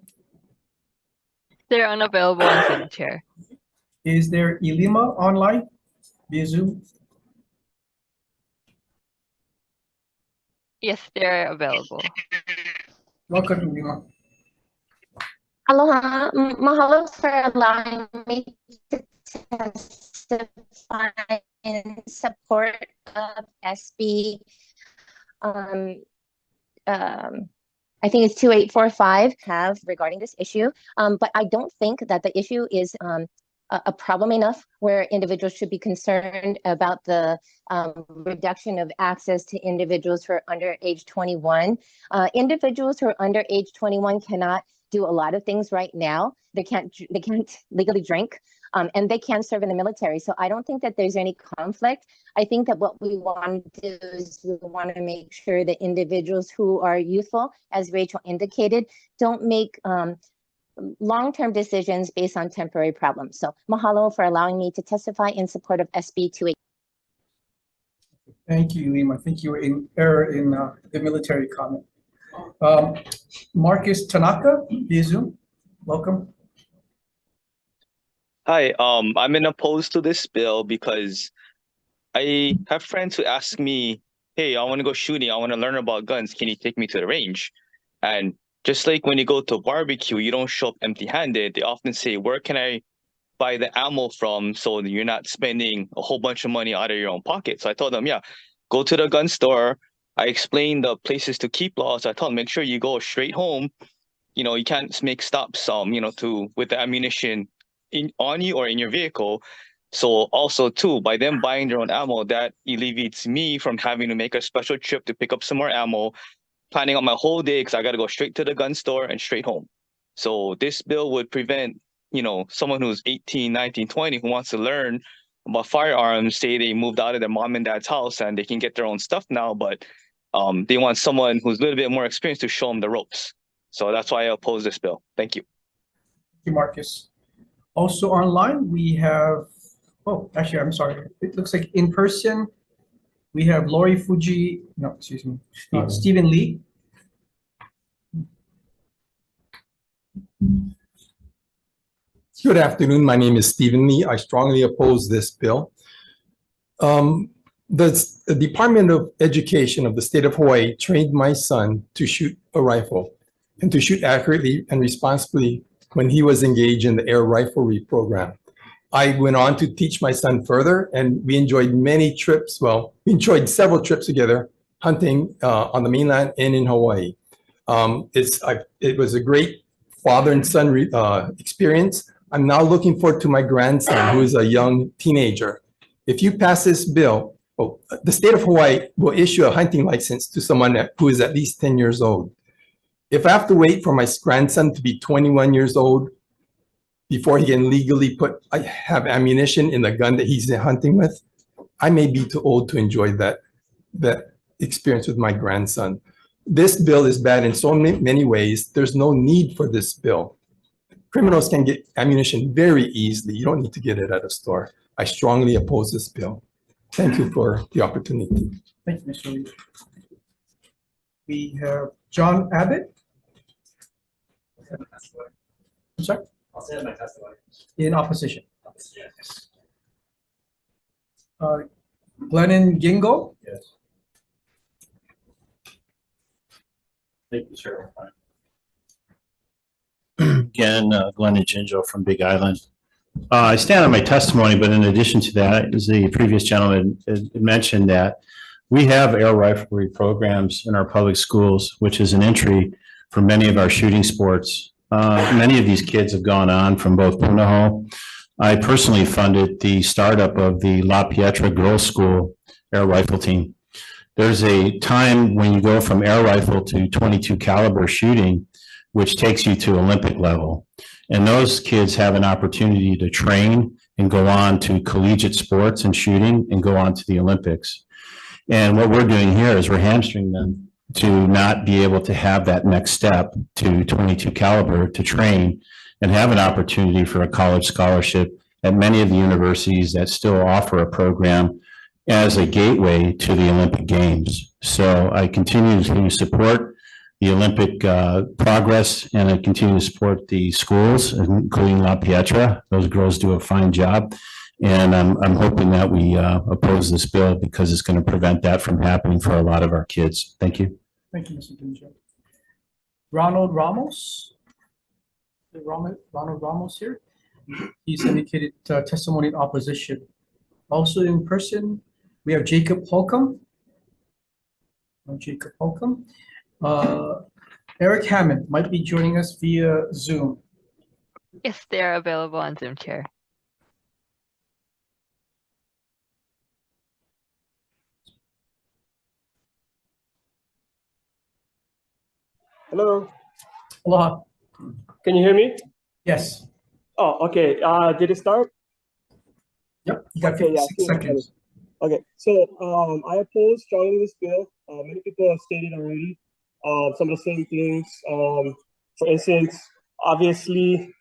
They're unavailable on Zoom, Chair. Is there Ilima online via Zoom? Yes, they're available. Welcome, Ilima. Aloha. Mahalo for allowing me to testify in support of SB. I think it's 2845 have regarding this issue, but I don't think that the issue is a problem enough where individuals should be concerned about the reduction of access to individuals who are under age 21. Individuals who are under age 21 cannot do a lot of things right now. They can't legally drink, and they can't serve in the military. So I don't think that there's any conflict. I think that what we want to do is we want to make sure that individuals who are youthful, as Rachel indicated, don't make long-term decisions based on temporary problems. So mahalo for allowing me to testify in support of SB 28. Thank you, Lima. I think you were in error in the military comment. Marcus Tanaka via Zoom, welcome. Hi, I'm opposed to this bill because I have friends who ask me, hey, I want to go shooting. I want to learn about guns. Can you take me to the range? And just like when you go to a barbecue, you don't show up empty-handed. They often say, where can I buy the ammo from so you're not spending a whole bunch of money out of your own pocket? So I told them, yeah, go to the gun store. I explained the places to keep laws. I told them, make sure you go straight home. You know, you can't make stops, with the ammunition on you or in your vehicle. So also too, by them buying their own ammo, that alleviates me from having to make a special trip to pick up some more ammo, planning out my whole day because I got to go straight to the gun store and straight home. So this bill would prevent, someone who's 18, 19, 20 who wants to learn about firearms, say they moved out of their mom and dad's house and they can get their own stuff now, but they want someone who's a little bit more experienced to show them the ropes. So that's why I oppose this bill. Thank you. Thank you, Marcus. Also online, we have, actually, I'm sorry. It looks like in person, we have Lori Fuji, no, excuse me, Stephen Lee. Good afternoon. My name is Stephen Lee. I strongly oppose this bill. The Department of Education of the state of Hawaii trained my son to shoot a rifle and to shoot accurately and responsibly when he was engaged in the air riflery program. I went on to teach my son further, and we enjoyed many trips. Well, we enjoyed several trips together hunting on the mainland and in Hawaii. It was a great father and son experience. I'm now looking forward to my grandson, who is a young teenager. If you pass this bill, the state of Hawaii will issue a hunting license to someone who is at least 10 years old. If I have to wait for my grandson to be 21 years old before he can legally have ammunition in the gun that he's hunting with, I may be too old to enjoy that experience with my grandson. This bill is bad in so many ways. There's no need for this bill. Criminals can get ammunition very easily. You don't need to get it at a store. I strongly oppose this bill. Thank you for the opportunity. Thank you, Mr. Lee. We have John Abbott. I'm sorry? I'll say my testimony. In opposition. Yes. Glennon Gingo. Yes. Thank you, Chair. Again, Glenn Ginjo from Big Island. I stand on my testimony, but in addition to that, as the previous gentleman had mentioned, that we have air riflery programs in our public schools, which is an entry for many of our shooting sports. Many of these kids have gone on from both Punahou. I personally funded the startup of the La Pietra Girls School air rifle team. There's a time when you go from air rifle to 22 caliber shooting, which takes you to Olympic level. And those kids have an opportunity to train and go on to collegiate sports and shooting and go on to the Olympics. And what we're doing here is we're hamstringing them to not be able to have that next step to 22 caliber to train and have an opportunity for a college scholarship at many of the universities that still offer a program as a gateway to the Olympic Games. So I continue to support the Olympic progress, and I continue to support the schools, including La Pietra. Those girls do a fine job. And I'm hoping that we oppose this bill because it's going to prevent that from happening for a lot of our kids. Thank you. Thank you, Mr. Ginjo. Ronald Ramos. Ronald Ramos here. He's indicated testimony in opposition. Also in person, we have Jacob Holcomb. Jacob Holcomb. Eric Hammond might be joining us via Zoom. Yes, they are available on Zoom, Chair. Hello. Aloha. Can you hear me? Yes. Oh, okay. Did it start? Yep. You got Okay, yeah, 56 seconds. Okay, so I oppose strongly this bill. Many people have stated already some of the same things. For instance, obviously,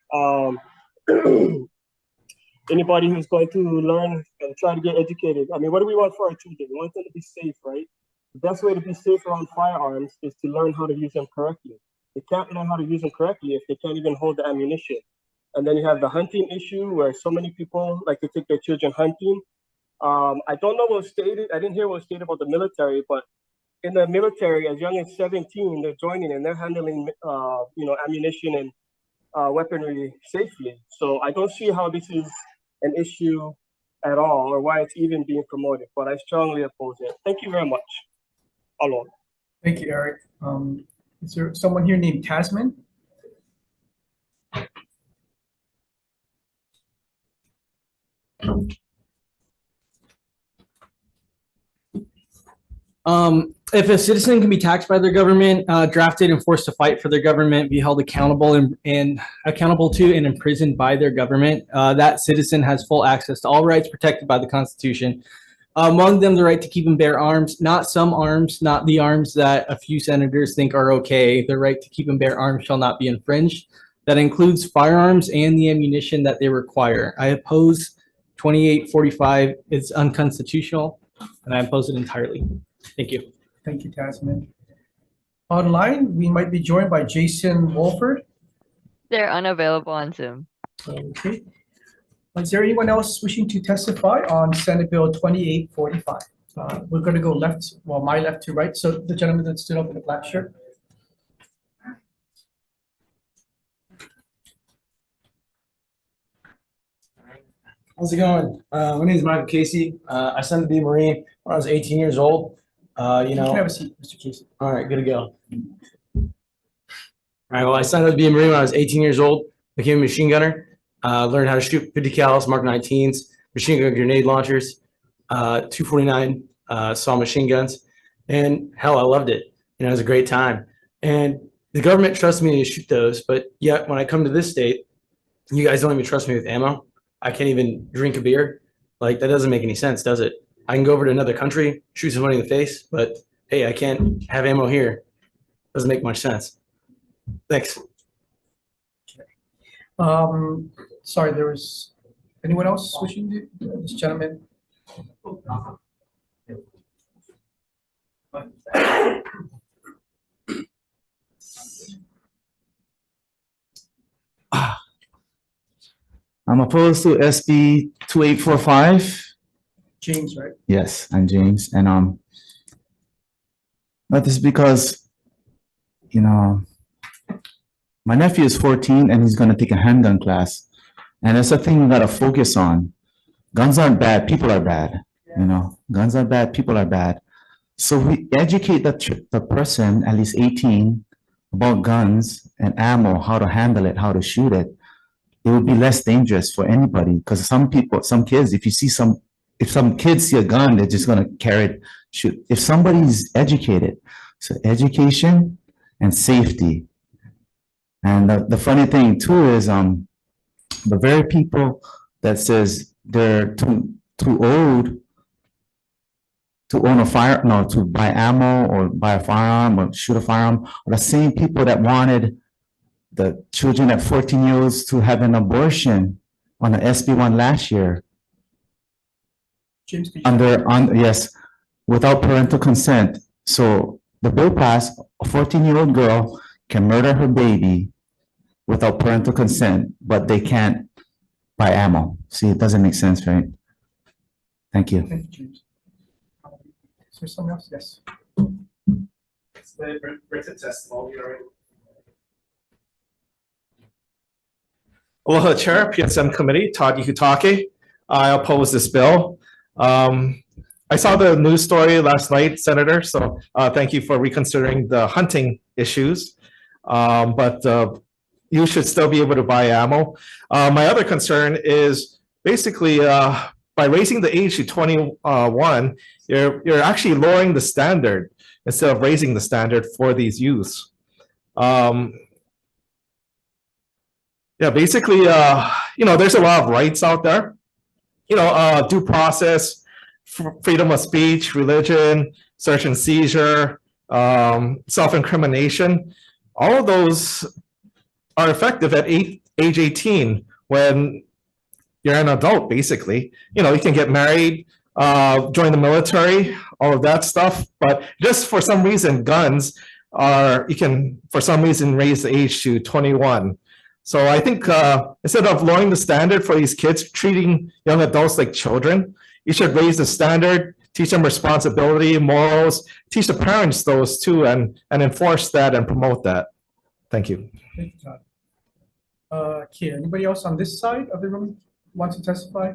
anybody who's going to learn and try to get educated. I mean, what do we want for our children? We want them to be safe, right? The best way to be safe around firearms is to learn how to use them correctly. They can't learn how to use them correctly if they can't even hold the ammunition. And then you have the hunting issue where so many people like to take their children hunting. I don't know what was stated. I didn't hear what was stated about the military, but in the military, as young as 17, they're joining and they're handling, ammunition and weaponry safely. So I don't see how this is an issue at all, or why it's even being promoted. But I strongly oppose it. Thank you very much. Aloha. Thank you, Eric. Is there someone here named Tasman? If a citizen can be taxed by their government, drafted and forced to fight for their government, be held accountable and accountable to and imprisoned by their government, that citizen has full access to all rights protected by the Constitution. Among them, the right to keep and bear arms, not some arms, not the arms that a few senators think are okay. The right to keep and bear arms shall not be infringed. That includes firearms and the ammunition that they require. I oppose 2845. It's unconstitutional, and I oppose it entirely. Thank you. Thank you, Tasman. Online, we might be joined by Jason Wolford. They're unavailable on Zoom. Okay. Is there anyone else wishing to testify on Senate Bill 2845? We're going to go left, well, my left to right. So the gentleman that stood up in the black shirt. How's it going? My name is Michael Casey. I signed to be a Marine when I was 18 years old. You can have a seat, Mr. Casey. All right, good to go. All right, well, I signed up to be a Marine when I was 18 years old, became a machine gunner, learned how to shoot 50 cals, Mark 19s, machine gun grenade launchers, 249 saw machine guns, and hell, I loved it. It was a great time. And the government trusts me to shoot those, but yet when I come to this state, you guys don't even trust me with ammo. I can't even drink a beer. Like, that doesn't make any sense, does it? I can go over to another country, shoot somebody in the face, but hey, I can't have ammo here. Doesn't make much sense. Thanks. Sorry, there was anyone else wishing to? This gentleman. I'm opposed to SB 2845. James, right? Yes, I'm James, and that is because, my nephew is 14 and he's gonna take a handgun class, and that's the thing we gotta focus on. Guns aren't bad, people are bad. Guns are bad, people are bad. So we educate the person, at least 18, about guns and ammo, how to handle it, how to shoot it. It would be less dangerous for anybody, because some kids, if some kids see a gun, they're just gonna carry it, shoot. If somebody's educated, so education and safety. And the funny thing too is, the very people that says they're too old to own to buy ammo or buy a firearm or shoot a firearm, are the same people that wanted the children at 14 years olds to have an abortion on an SB1 last year. James, Yes, without parental consent. So the bill passed, a 14-year-old girl can murder her baby without parental consent, but they can't buy ammo. See, it doesn't make sense, right? Thank you. Thank you, James. Is there someone else? Yes. It's the written testimony already. Aloha Chair, PSM Committee, Todd Yukutake. I oppose this bill. I saw the news story last night, Senator, so thank you for reconsidering the hunting issues. But you should still be able to buy ammo. My other concern is basically by raising the age to 21, you're actually lowering the standard instead of raising the standard for these youths. Yeah, basically, there's a lot of rights out there. Due process, freedom of speech, religion, search and seizure, self-incrimination. All of those are effective at age 18 when you're an adult, basically. You can get married, join the military, all of that stuff. But just for some reason, guns you can, for some reason, raise the age to 21. So I think instead of lowering the standard for these kids, treating young adults like children, you should raise the standard, teach them responsibility, morals, teach the parents those too, and enforce that and promote that. Thank you. Thank you, Todd. Okay, anybody else on this side of the room want to testify?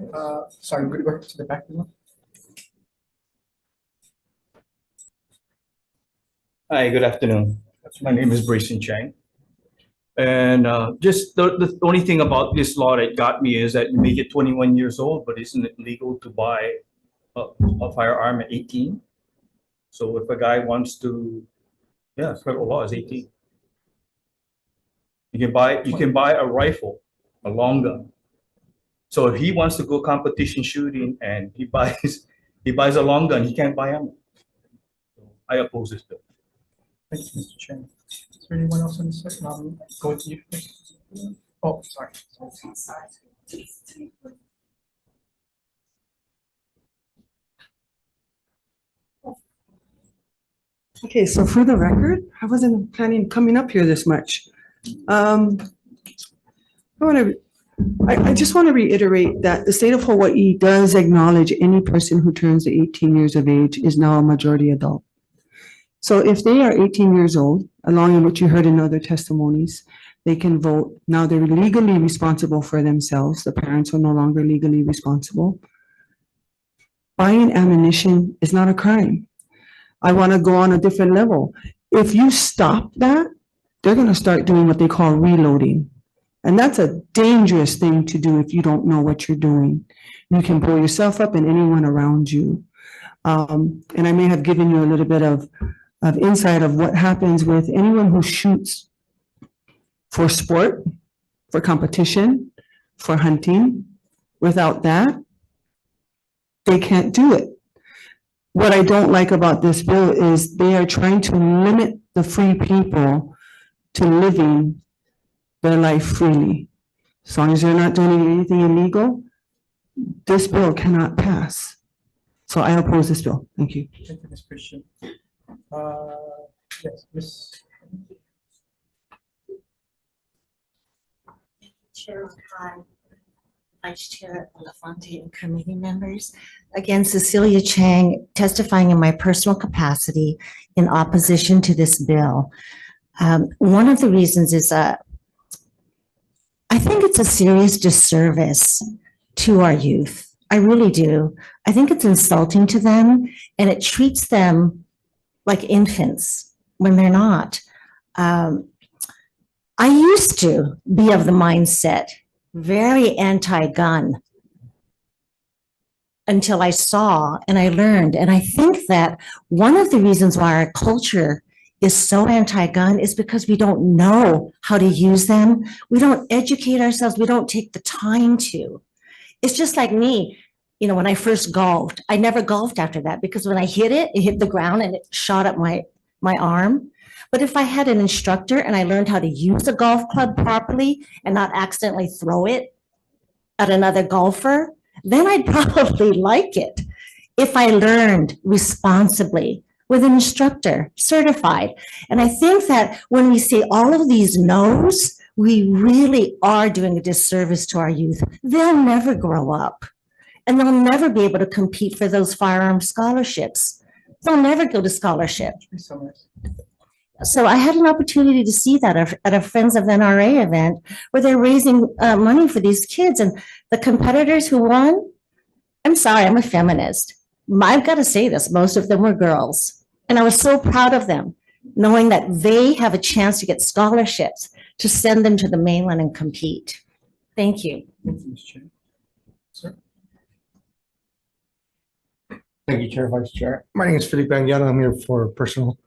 Sorry, I'm going to go to the back of the room. Hi, good afternoon. My name is Brayson Chang. And just the only thing about this law that got me is that you make it 21 years old, but isn't it legal to buy a firearm at 18? So if a guy wants to, yeah, federal law is 18. You can buy a rifle, a long gun. So if he wants to go competition shooting and he buys a long gun, he can't buy ammo. I oppose this bill. Thank you, Mr. Chairman. Is there anyone else on this side? Go to you. Oh, sorry. Okay, so for the record, I wasn't planning on coming up here this much. I just want to reiterate that the state of Hawaii does acknowledge any person who turns 18 years of age is now a majority adult. So if they are 18 years old, along with what you heard in other testimonies, they can vote. Now they're legally responsible for themselves. The parents are no longer legally responsible. Buying ammunition is not a crime. I want to go on a different level. If you stop that, they're going to start doing what they call reloading. And that's a dangerous thing to do if you don't know what you're doing. You can blow yourself up and anyone around you. And I may have given you a little bit of insight of what happens with anyone who shoots for sport, for competition, for hunting. Without that, they can't do it. What I don't like about this bill is they are trying to limit the free people to living their life freely. As long as they're not doing anything illegal, this bill cannot pass. So I oppose this bill. Thank you. Thank you, Ms. Christian. Yes, Ms. Chair Khan, Vice Chair Elefante, and committee members. Again, Cecilia Chang, testifying in my personal capacity in opposition to this bill. One of the reasons is I think it's a serious disservice to our youth. I really do. I think it's insulting to them, and it treats them like infants when they're not. I used to be of the mindset, very anti-gun, until I saw and I learned. And I think that one of the reasons why our culture is so anti-gun is because we don't know how to use them. We don't educate ourselves. We don't take the time to. It's just like me, when I first golfed, I never golfed after that because when I hit it, it hit the ground and it shot up my arm. But if I had an instructor and I learned how to use a golf club properly and not accidentally throw it at another golfer, then I'd probably like it. If I learned responsibly with an instructor, certified. And I think that when we say all of these no's, we really are doing a disservice to our youth. They'll never grow up and they'll never be able to compete for those firearm scholarships. They'll never go to scholarship. So I had an opportunity to see that at a Friends of NRA event where they're raising money for these kids, and the competitors who won, I'm sorry, I'm a feminist. I've got to say this, most of them were girls. And I was so proud of them, knowing that they have a chance to get scholarships to send them to the mainland and compete. Thank you. Thank you, Ms. Chair. Sir? Thank you, Chair, Vice Chair. My name is Felipe Anguiano. I'm here for personal.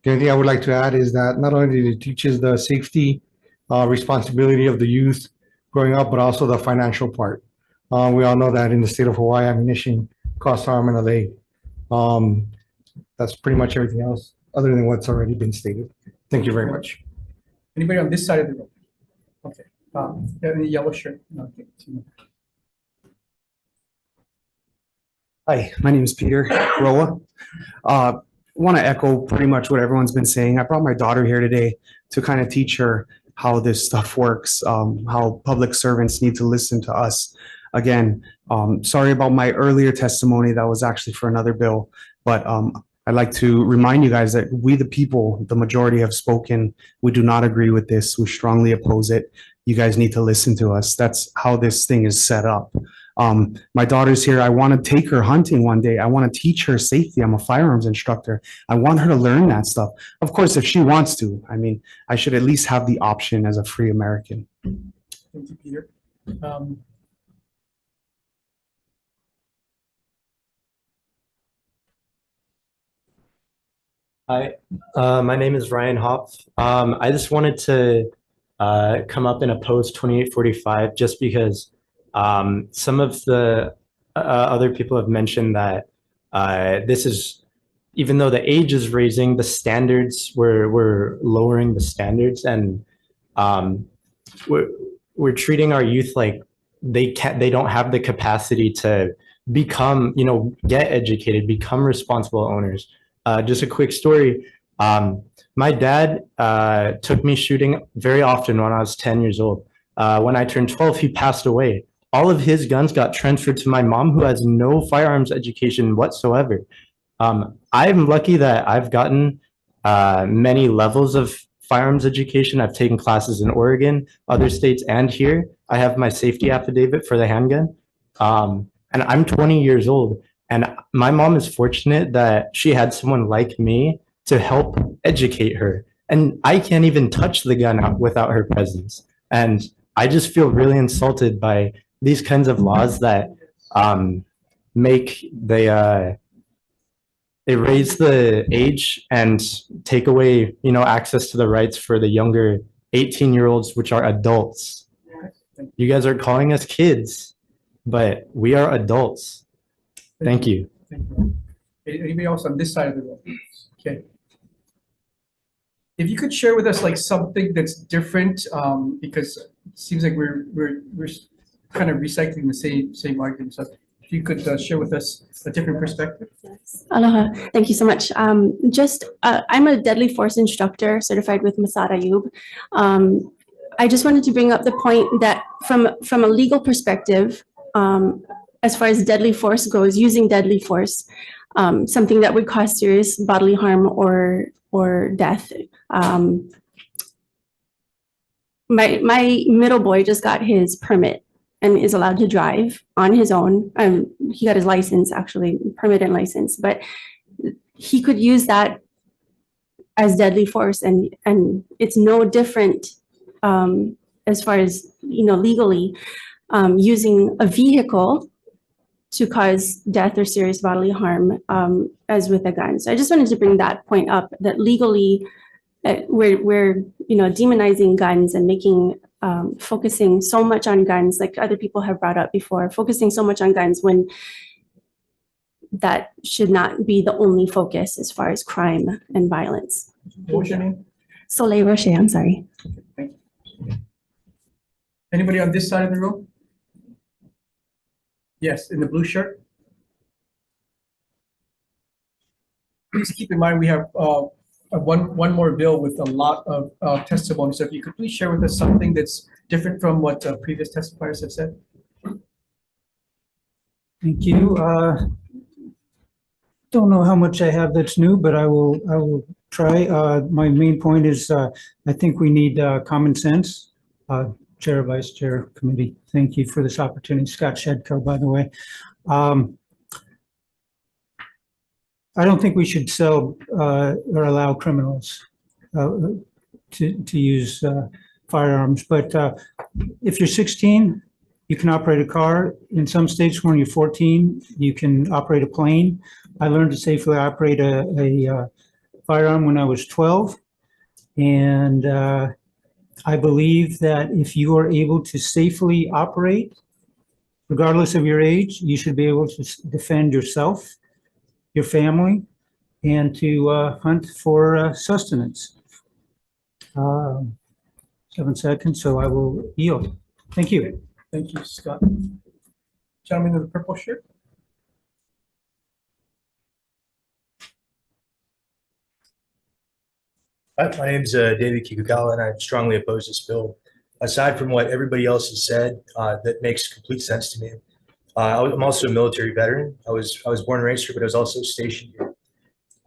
The only thing I would like to add is that not only it teaches the safety responsibility of the youth growing up, but also the financial part. We all know that in the state of Hawaii, ammunition costs arm and a leg. That's pretty much everything else other than what's already been stated. Thank you very much. Anybody on this side of the room? Okay, the yellow shirt. Okay. Hi, my name is Peter Roa. Want to echo pretty much what everyone's been saying. I brought my daughter here today to kind of teach her how this stuff works, how public servants need to listen to us. Again, sorry about my earlier testimony. That was actually for another bill, but I'd like to remind you guys that we, the people, the majority have spoken. We do not agree with this. We strongly oppose it. You guys need to listen to us. That's how this thing is set up. My daughter's here. I want to take her hunting one day. I want to teach her safety. I'm a firearms instructor. I want her to learn that stuff. Of course, if she wants to. I mean, I should at least have the option as a free American. Thank you, Peter. Hi, my name is Ryan Hopf. I just wanted to come up and oppose 2845 just because some of the other people have mentioned that this is, even though the age is raising, the standards, we're lowering the standards, and we're treating our youth like they don't have the capacity to become, get educated, become responsible owners. Just a quick story. My dad took me shooting very often when I was 10 years old. When I turned 12, he passed away. All of his guns got transferred to my mom, who has no firearms education whatsoever. I'm lucky that I've gotten many levels of firearms education. I've taken classes in Oregon, other states, and here. I have my safety affidavit for the handgun. And I'm 20 years old. And my mom is fortunate that she had someone like me to help educate her. And I can't even touch the gun out without her presence. And I just feel really insulted by these kinds of laws that they raise the age and take away, access to the rights for the younger 18-year-olds, which are adults. You guys are calling us kids, but we are adults. Thank you. Anybody else on this side of the room? Okay. If you could share with us like something that's different, because it seems like we're kind of recycling the same argument. So if you could share with us a different perspective. Aloha. Thank you so much. I'm a deadly force instructor certified with Masad Ayub. I just wanted to bring up the point that from a legal perspective, as far as deadly force goes, using deadly force, something that would cause serious bodily harm or death. My middle boy just got his permit and is allowed to drive on his own. He got his license, actually, permit and license, but he could use that as deadly force, and it's no different as far as, legally, using a vehicle to cause death or serious bodily harm as with a gun. So I just wanted to bring that point up, that legally we're demonizing guns and making focusing so much on guns, like other people have brought up before, focusing so much on guns when that should not be the only focus as far as crime and violence. What's your name? Soleil Roche, I'm sorry. Okay, thank you. Anybody on this side of the room? Yes, in the blue shirt. Please keep in mind we have one more bill with a lot of testimony. So if you could please share with us something that's different from what previous testifiers have said. Thank you. Don't know how much I have that's new, but I will try. My main point is I think we need common sense. Chair, Vice Chair, Committee, thank you for this opportunity. Scott Shedko, by the way. I don't think we should sell or allow criminals to use firearms, but if you're 16, you can operate a car. In some states, when you're 14, you can operate a plane. I learned to safely operate a firearm when I was 12. And I believe that if you are able to safely operate, regardless of your age, you should be able to defend yourself, your family, and to hunt for sustenance. 7 seconds, so I will yield. Thank you. Thank you, Scott. Gentleman in the purple shirt. Hi, my name's David Kikukawa, and I strongly oppose this bill. Aside from what everybody else has said, that makes complete sense to me. I'm also a military veteran. I was born and raised here, but I was also stationed here.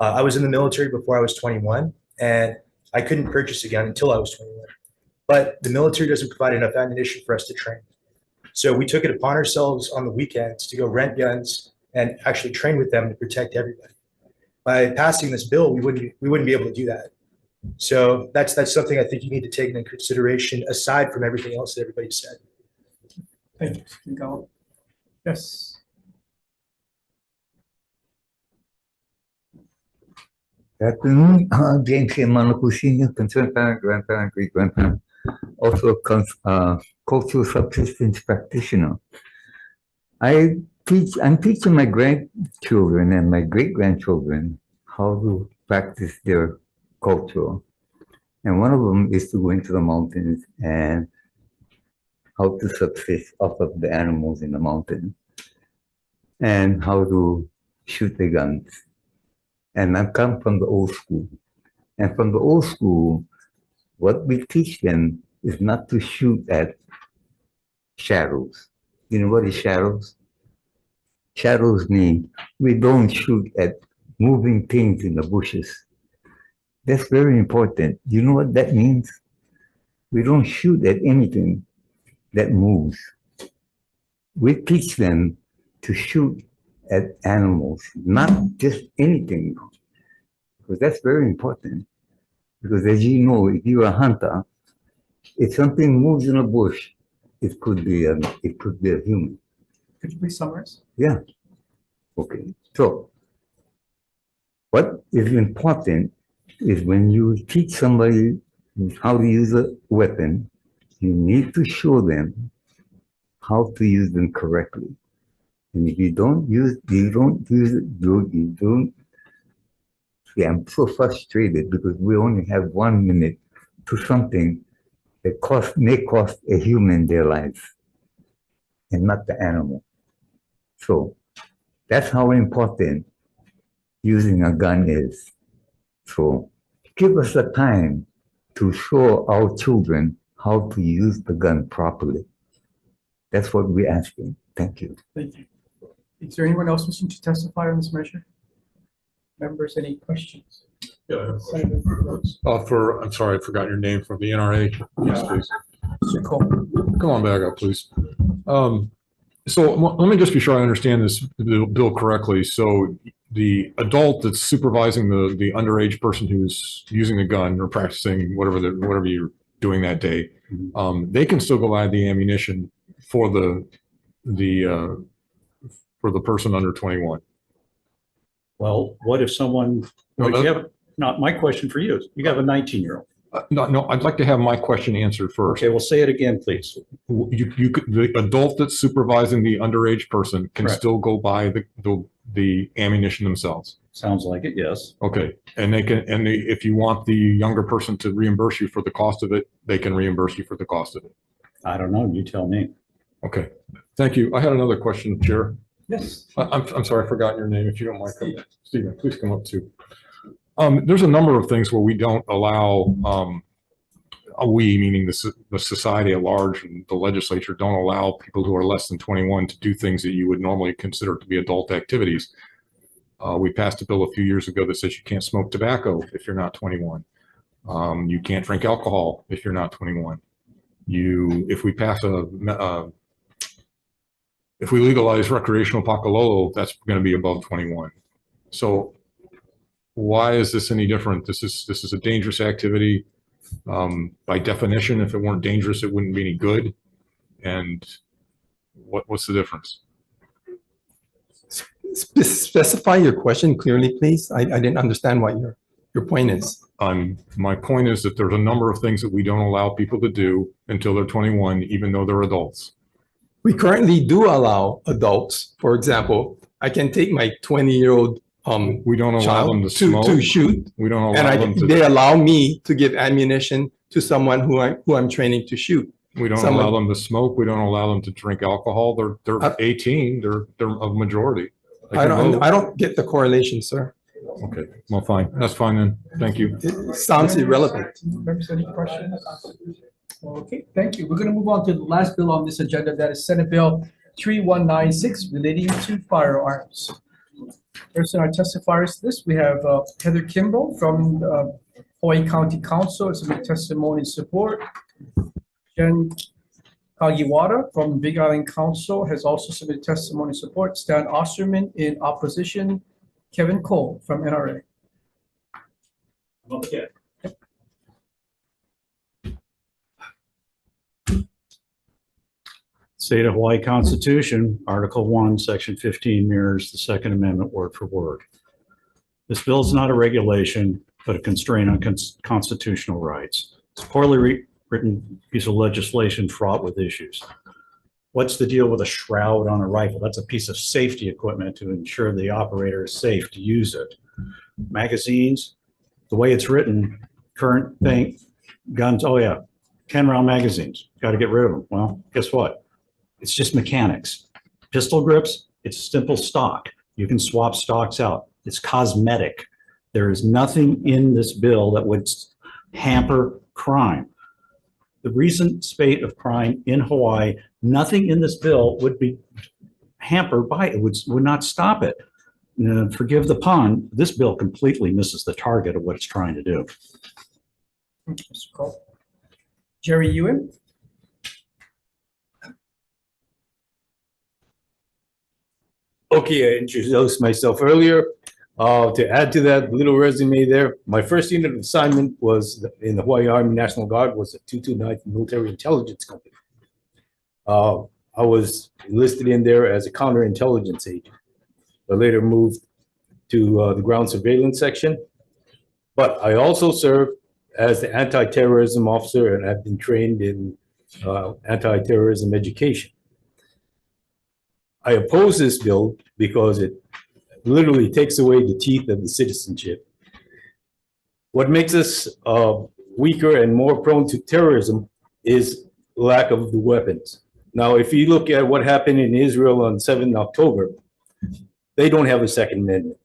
I was in the military before I was 21, and I couldn't purchase a gun until I was 21. But the military doesn't provide enough ammunition for us to train. So we took it upon ourselves on the weekends to go rent guns and actually train with them to protect everybody. By passing this bill, we wouldn't be able to do that. So that's something I think you need to take into consideration aside from everything else that everybody said. Thank you. Go. Yes. Good afternoon, James Manapu Senior, concerned parent, grandparent, great grandparent, also cultural subsistence practitioner. I'm teaching my grandchildren and my great grandchildren how to practice their culture, and one of them is to go into the mountains and how to subsist off of the animals in the mountain and how to shoot the guns. And I come from the old school, and from the old school what we teach them is not to shoot at shadows. You know what is shadows? Shadows mean we don't shoot at moving things in the bushes. That's very important. You know what that means? We don't shoot at anything that moves. We teach them to shoot at animals, not just anything, because that's very important. Because as you know, if you're a hunter, if something moves in a bush, it could be a human. Could you please summarize? Yeah. Okay. So what is important is when you teach somebody how to use a weapon, you need to show them how to use them correctly. And if you don't use it, you don't. See, I'm so frustrated because we only have 1 minute to something that may cost a human their life and not the animal. So that's how important using a gun is. So give us the time to show our children how to use the gun properly. That's what we're asking. Thank you. Thank you. Is there anyone else wishing to testify on this measure? Members, any questions? Yeah. I'm sorry, I forgot your name, from the NRA. Yes, please. Come on back up, please. So let me just be sure I understand this bill correctly. So the adult that's supervising the underage person who's using the gun or practicing whatever you're doing that day, they can still go buy the ammunition for the person under 21. Well, what if someone, my question for you is, you have a 19-year-old. No, I'd like to have my question answered first. Okay, well, say it again, please. The adult that's supervising the underage person can still go buy the ammunition themselves. Sounds like it, yes. Okay, and if you want the younger person to reimburse you for the cost of it, they can reimburse you for the cost of it. I don't know, you tell me. Okay, thank you. I had another question, Chair. Yes. I'm sorry, I forgot your name. If you don't mind, Stephen, please come up too. There's a number of things where we don't allow, we meaning the society at large and the legislature don't allow people who are less than 21 to do things that you would normally consider to be adult activities. We passed a bill a few years ago that says you can't smoke tobacco if you're not 21. You can't drink alcohol if you're not 21. If we legalize recreational pakalolo, that's going to be above 21. So why is this any different? This is a dangerous activity. By definition, if it weren't dangerous, it wouldn't be any good. And what's the difference? Specify your question clearly, please. I didn't understand what you're. your point is? My point is that there's a number of things that we don't allow people to do until they're 21, even though they're adults. We currently do allow adults, for example, I can take my 20-year-old we don't allow them to smoke. to shoot. We don't And allow them to. they allow me to give ammunition to someone who I'm training to shoot. We don't allow them to smoke. We don't allow them to drink alcohol. They're 18. They're a majority. They I can vote. don't get the correlation, sir. Okay, well, fine. That's fine then. Thank you. It sounds irrelevant. Members, any questions? Okay, thank you. We're going to move on to the last bill on this agenda, that is Senate Bill 3196 relating to firearms. First in our testifiers list, we have Heather Kimball from Hawaii County Council, submitting testimony in support. Jen Kagiwara from Big Island Council has also submitted testimony in support. Stan Osterman in opposition. Kevin Cole from NRA. Okay. State of Hawaii Constitution, Article 1, Section 15 mirrors the Second Amendment word for word. This bill is not a regulation, but a constraint on constitutional rights. It's a poorly written piece of legislation fraught with issues. What's the deal with a shroud on a rifle? That's a piece of safety equipment to ensure the operator is safe to use it. Magazines, the way it's written, current thing, guns, oh yeah, 10-round magazines, got to get rid of them. Well, guess what? It's just mechanics. Pistol grips, it's simple stock. You can swap stocks out. It's cosmetic. There is nothing in this bill that would hamper crime. The recent spate of crime in Hawaii, nothing in this bill would be hampered by it, would not stop it. Forgive the pun, this bill completely misses the target of what it's trying to do. Thank you, Mr. Cole. Jerry Ewan. Okay, I introduced myself earlier. To add to that little resume there, my first unit of assignment was in the Hawaii Army National Guard, was the 229th Military Intelligence Company. I was enlisted in there as a counterintelligence agent. I later moved to the ground surveillance section, but I also served as the anti-terrorism officer, and I've been trained in anti-terrorism education. I oppose this bill because it literally takes away the teeth of the citizenship. What makes us weaker and more prone to terrorism is lack of the weapons. Now, if you look at what happened in Israel on 7 October, they don't have a Second Amendment.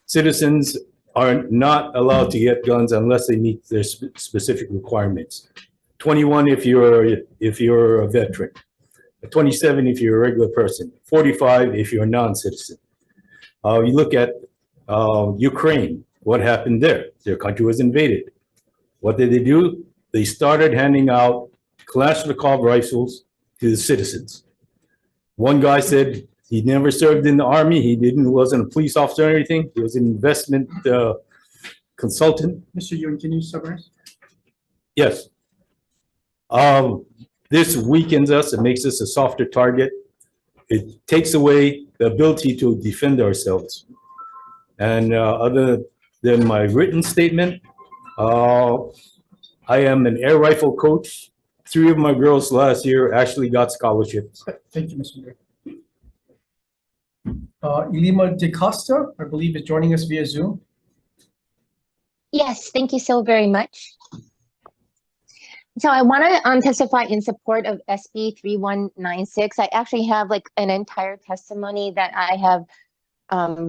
Citizens are not allowed to get guns unless they meet their specific requirements. 21 if you're a veteran, 27 if you're a regular person, 45 if you're a non-citizen. You look at Ukraine, what happened there? Their country was invaded. What did they do? They started handing out Kalashnikov rifles to the citizens. One guy said he never served in the army. He wasn't a police officer or anything. He was an investment consultant. Mr. Ewan, can you summarize? Yes. This weakens us. It makes us a softer target. It takes away the ability to defend ourselves. And other than my written statement, I am an air rifle coach. 3 of my girls last year actually got scholarships. Thank you, Mr. Mayor. Ilima DeCosta, I believe, is joining us via Zoom. Yes, thank you so very much. So I want to testify in support of SB 3196. I actually have like an entire testimony that I have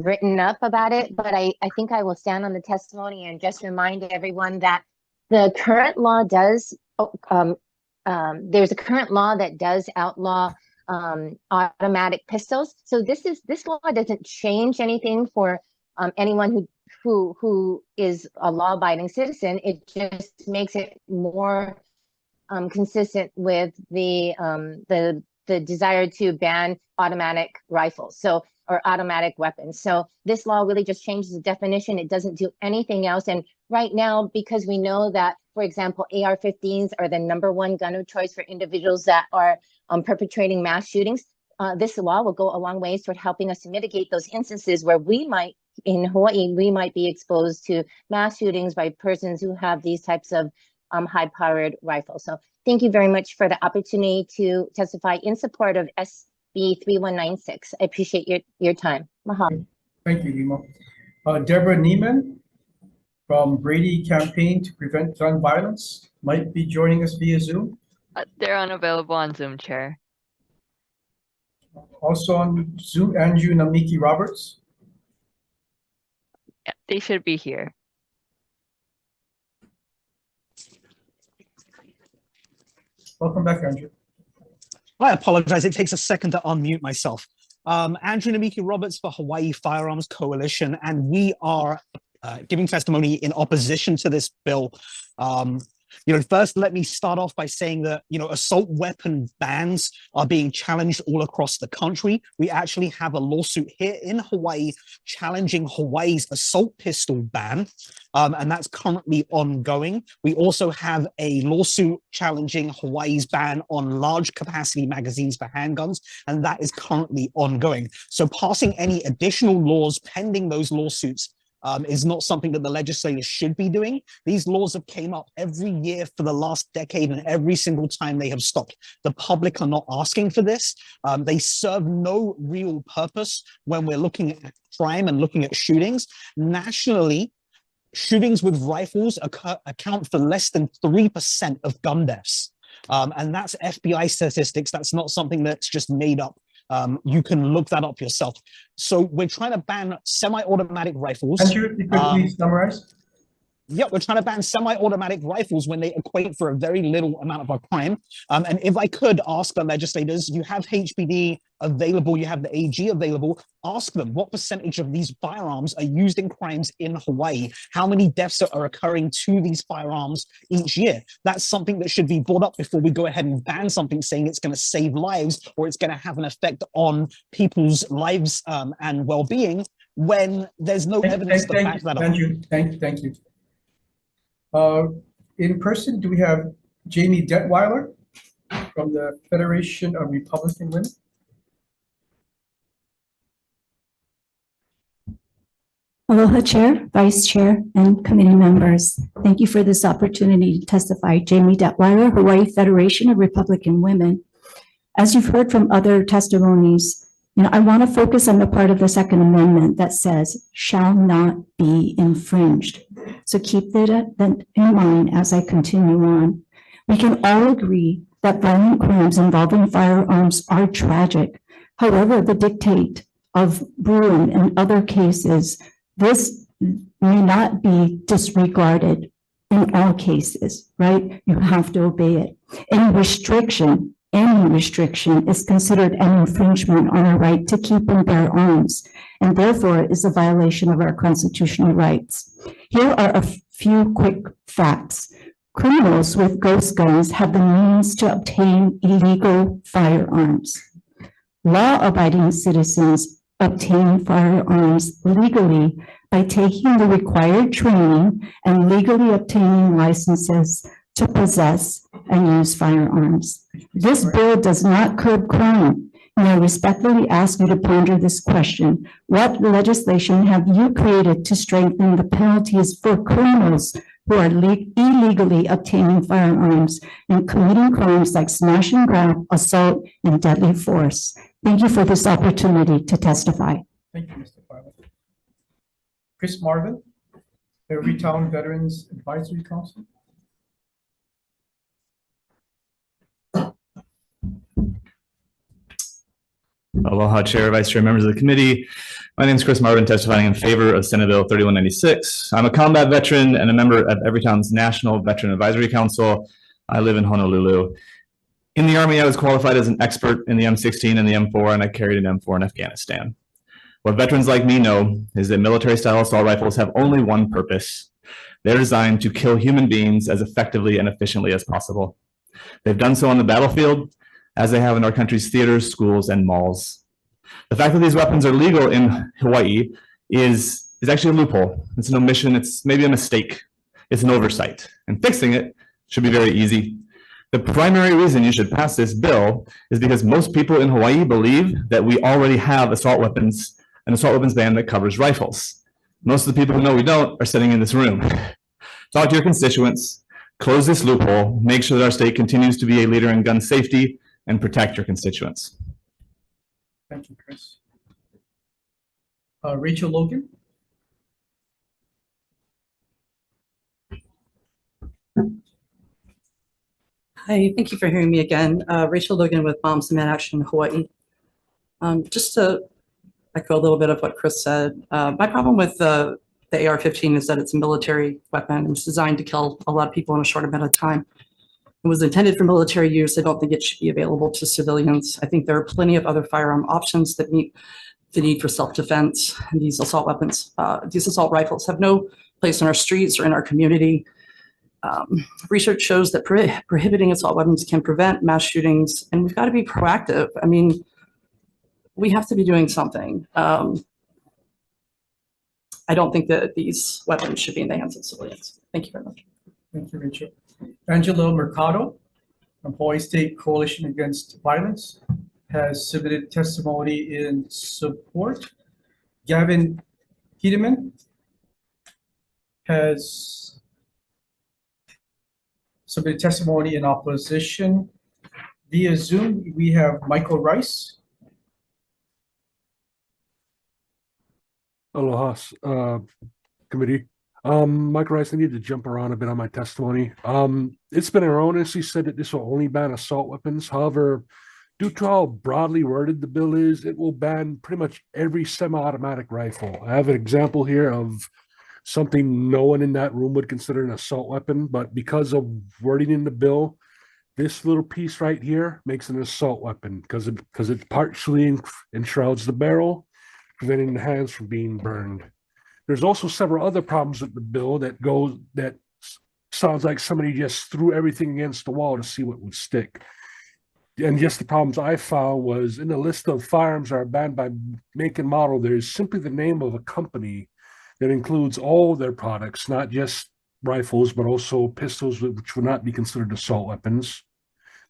written up about it, but I think I will stand on the testimony and just remind everyone that the current law does, there's a current law that does outlaw automatic pistols. So this law doesn't change anything for anyone who is a law-abiding citizen. It just makes it more consistent with the desire to ban automatic rifles, or automatic weapons. So this law really just changes the definition. It doesn't do anything else. And right now, because we know that, for example, AR-15s are the #1 gun of choice for individuals that are perpetrating mass shootings, this law will go a long ways toward helping us to mitigate those instances where we might in Hawaii, we might be exposed to mass shootings by persons who have these types of high-powered rifles. So thank you very much for the opportunity to testify in support of SB 3196. I appreciate your time. Mahalo. Thank you, Nemo. Deborah Neiman from Brady Campaign to Prevent Gun Violence might be joining us via Zoom. They're unavailable on Zoom, Chair. Also on Zoom, Andrew Namiki Roberts. Yeah, they should be here. Welcome back, Andrew. I apologize. It takes a second to unmute myself. Andrew Namiki Roberts for Hawaii Firearms Coalition, and we are giving testimony in opposition to this bill. First, let me start off by saying that, assault weapon bans are being challenged all across the country. We actually have a lawsuit here in Hawaii challenging Hawaii's assault pistol ban, and that's currently ongoing. We also have a lawsuit challenging Hawaii's ban on large capacity magazines for handguns, and that is currently ongoing. So passing any additional laws pending those lawsuits is not something that the legislators should be doing. These laws have came up every year for the last decade, and every single time they have stopped. The public are not asking for this. They serve no real purpose when we're looking at crime and looking at shootings. Nationally, shootings with rifles account for less than 3% of gun deaths. And that's FBI statistics. That's not something that's just made up. You can look that up yourself. So we're trying to ban semi-automatic rifles. Andrew, you could please summarize? Yeah, we're trying to ban semi-automatic rifles when they equate for a very little amount of our crime. And if I could ask the legislators, you have HPD available, you have the AG available, ask them what percentage of these firearms are used in crimes in Hawaii? How many deaths are occurring to these firearms each year? That's something that should be brought up before we go ahead and ban something saying it's going to save lives or it's going to have an effect on people's lives and well-being when there's no evidence to back that up. Thank you. In person, do we have Jamie Detweiler from the Federation of Republican Women? Aloha, Chair, Vice Chair, and committee members. Thank you for this opportunity to testify. Jamie Detweiler, Hawaii Federation of Republican Women. As you've heard from other testimonies, I want to focus on the part of the Second Amendment that says shall not be infringed. So keep that in mind as I continue on. We can all agree that violent crimes involving firearms are tragic. However, the dictate of Bruin and other cases, this may not be disregarded in all cases, right? You have to obey it. Any restriction is considered an infringement on our right to keep and bear arms, and therefore is a violation of our constitutional rights. Here are a few quick facts. Criminals with ghost guns have the means to obtain illegal firearms. Law-abiding citizens obtain firearms legally by taking the required training and legally obtaining licenses to possess and use firearms. This bill does not curb crime. And I respectfully ask you to ponder this question. What legislation have you created to strengthen the penalties for criminals who are illegally obtaining firearms and committing crimes like smash and grab, assault, and deadly force? Thank you for this opportunity to testify. Thank you, Mr. Farley. Chris Marvin, Everytown Veterans Advisory Council. Aloha, Chair, Vice Chair, members of the committee. My name is Chris Marvin, testifying in favor of Senate Bill 3196. I'm a combat veteran and a member of Everytown's National Veteran Advisory Council. I live in Honolulu. In the Army, I was qualified as an expert in the M16 and the M4, and I carried an M4 in Afghanistan. What veterans like me know is that military-style assault rifles have only one purpose. They're designed to kill human beings as effectively and efficiently as possible. They've done so on the battlefield, as they have in our country's theaters, schools, and malls. The fact that these weapons are legal in Hawaii is actually a loophole. It's an omission, it's maybe a mistake, it's an oversight. And fixing it should be very easy. The primary reason you should pass this bill is because most people in Hawaii believe that we already have assault weapons, an assault weapons ban that covers rifles. Most of the people who know we don't are sitting in this room. Talk to your constituents, close this loophole, make sure that our state continues to be a leader in gun safety, and protect your constituents. Thank you, Chris. Rachel Logan? Hi, thank you for hearing me again. Rachel Logan with Moms Demand Action Hawaii. Just to echo a little bit of what Chris said, my problem with the AR-15 is that it's a military weapon. It's designed to kill a lot of people in a short amount of time. It was intended for military use. I don't think it should be available to civilians. I think there are plenty of other firearm options that meet the need for self-defense. And these assault weapons, these assault rifles have no place in our streets or in our community. Research shows that prohibiting assault weapons can prevent mass shootings, and we've got to be proactive. I mean, we have to be doing something. I don't think that these weapons should be in the hands of civilians. Thank you very much. Thank you, Rachel. Angelo Mercado from Hawaii State Coalition Against Violence has submitted testimony in support. Gavin Peterman has submitted testimony in opposition. Via Zoom, we have Michael Rice. Aloha, committee. Michael Rice, I need to jump around a bit on my testimony. It's been erroneously said that this will only ban assault weapons. However, due to how broadly worded the bill is, it will ban pretty much every semi-automatic rifle. I have an example here of something no one in that room would consider an assault weapon, but because of wording in the bill, this little piece right here makes an assault weapon because it partially enshrouds the barrel, preventing the hands from being burned. There's also several other problems with the bill that sounds like somebody just threw everything against the wall to see what would stick. And just the problems I found was in the list of firearms that are banned by make and model, there's simply the name of a company that includes all of their products, not just rifles, but also pistols, which would not be considered assault weapons.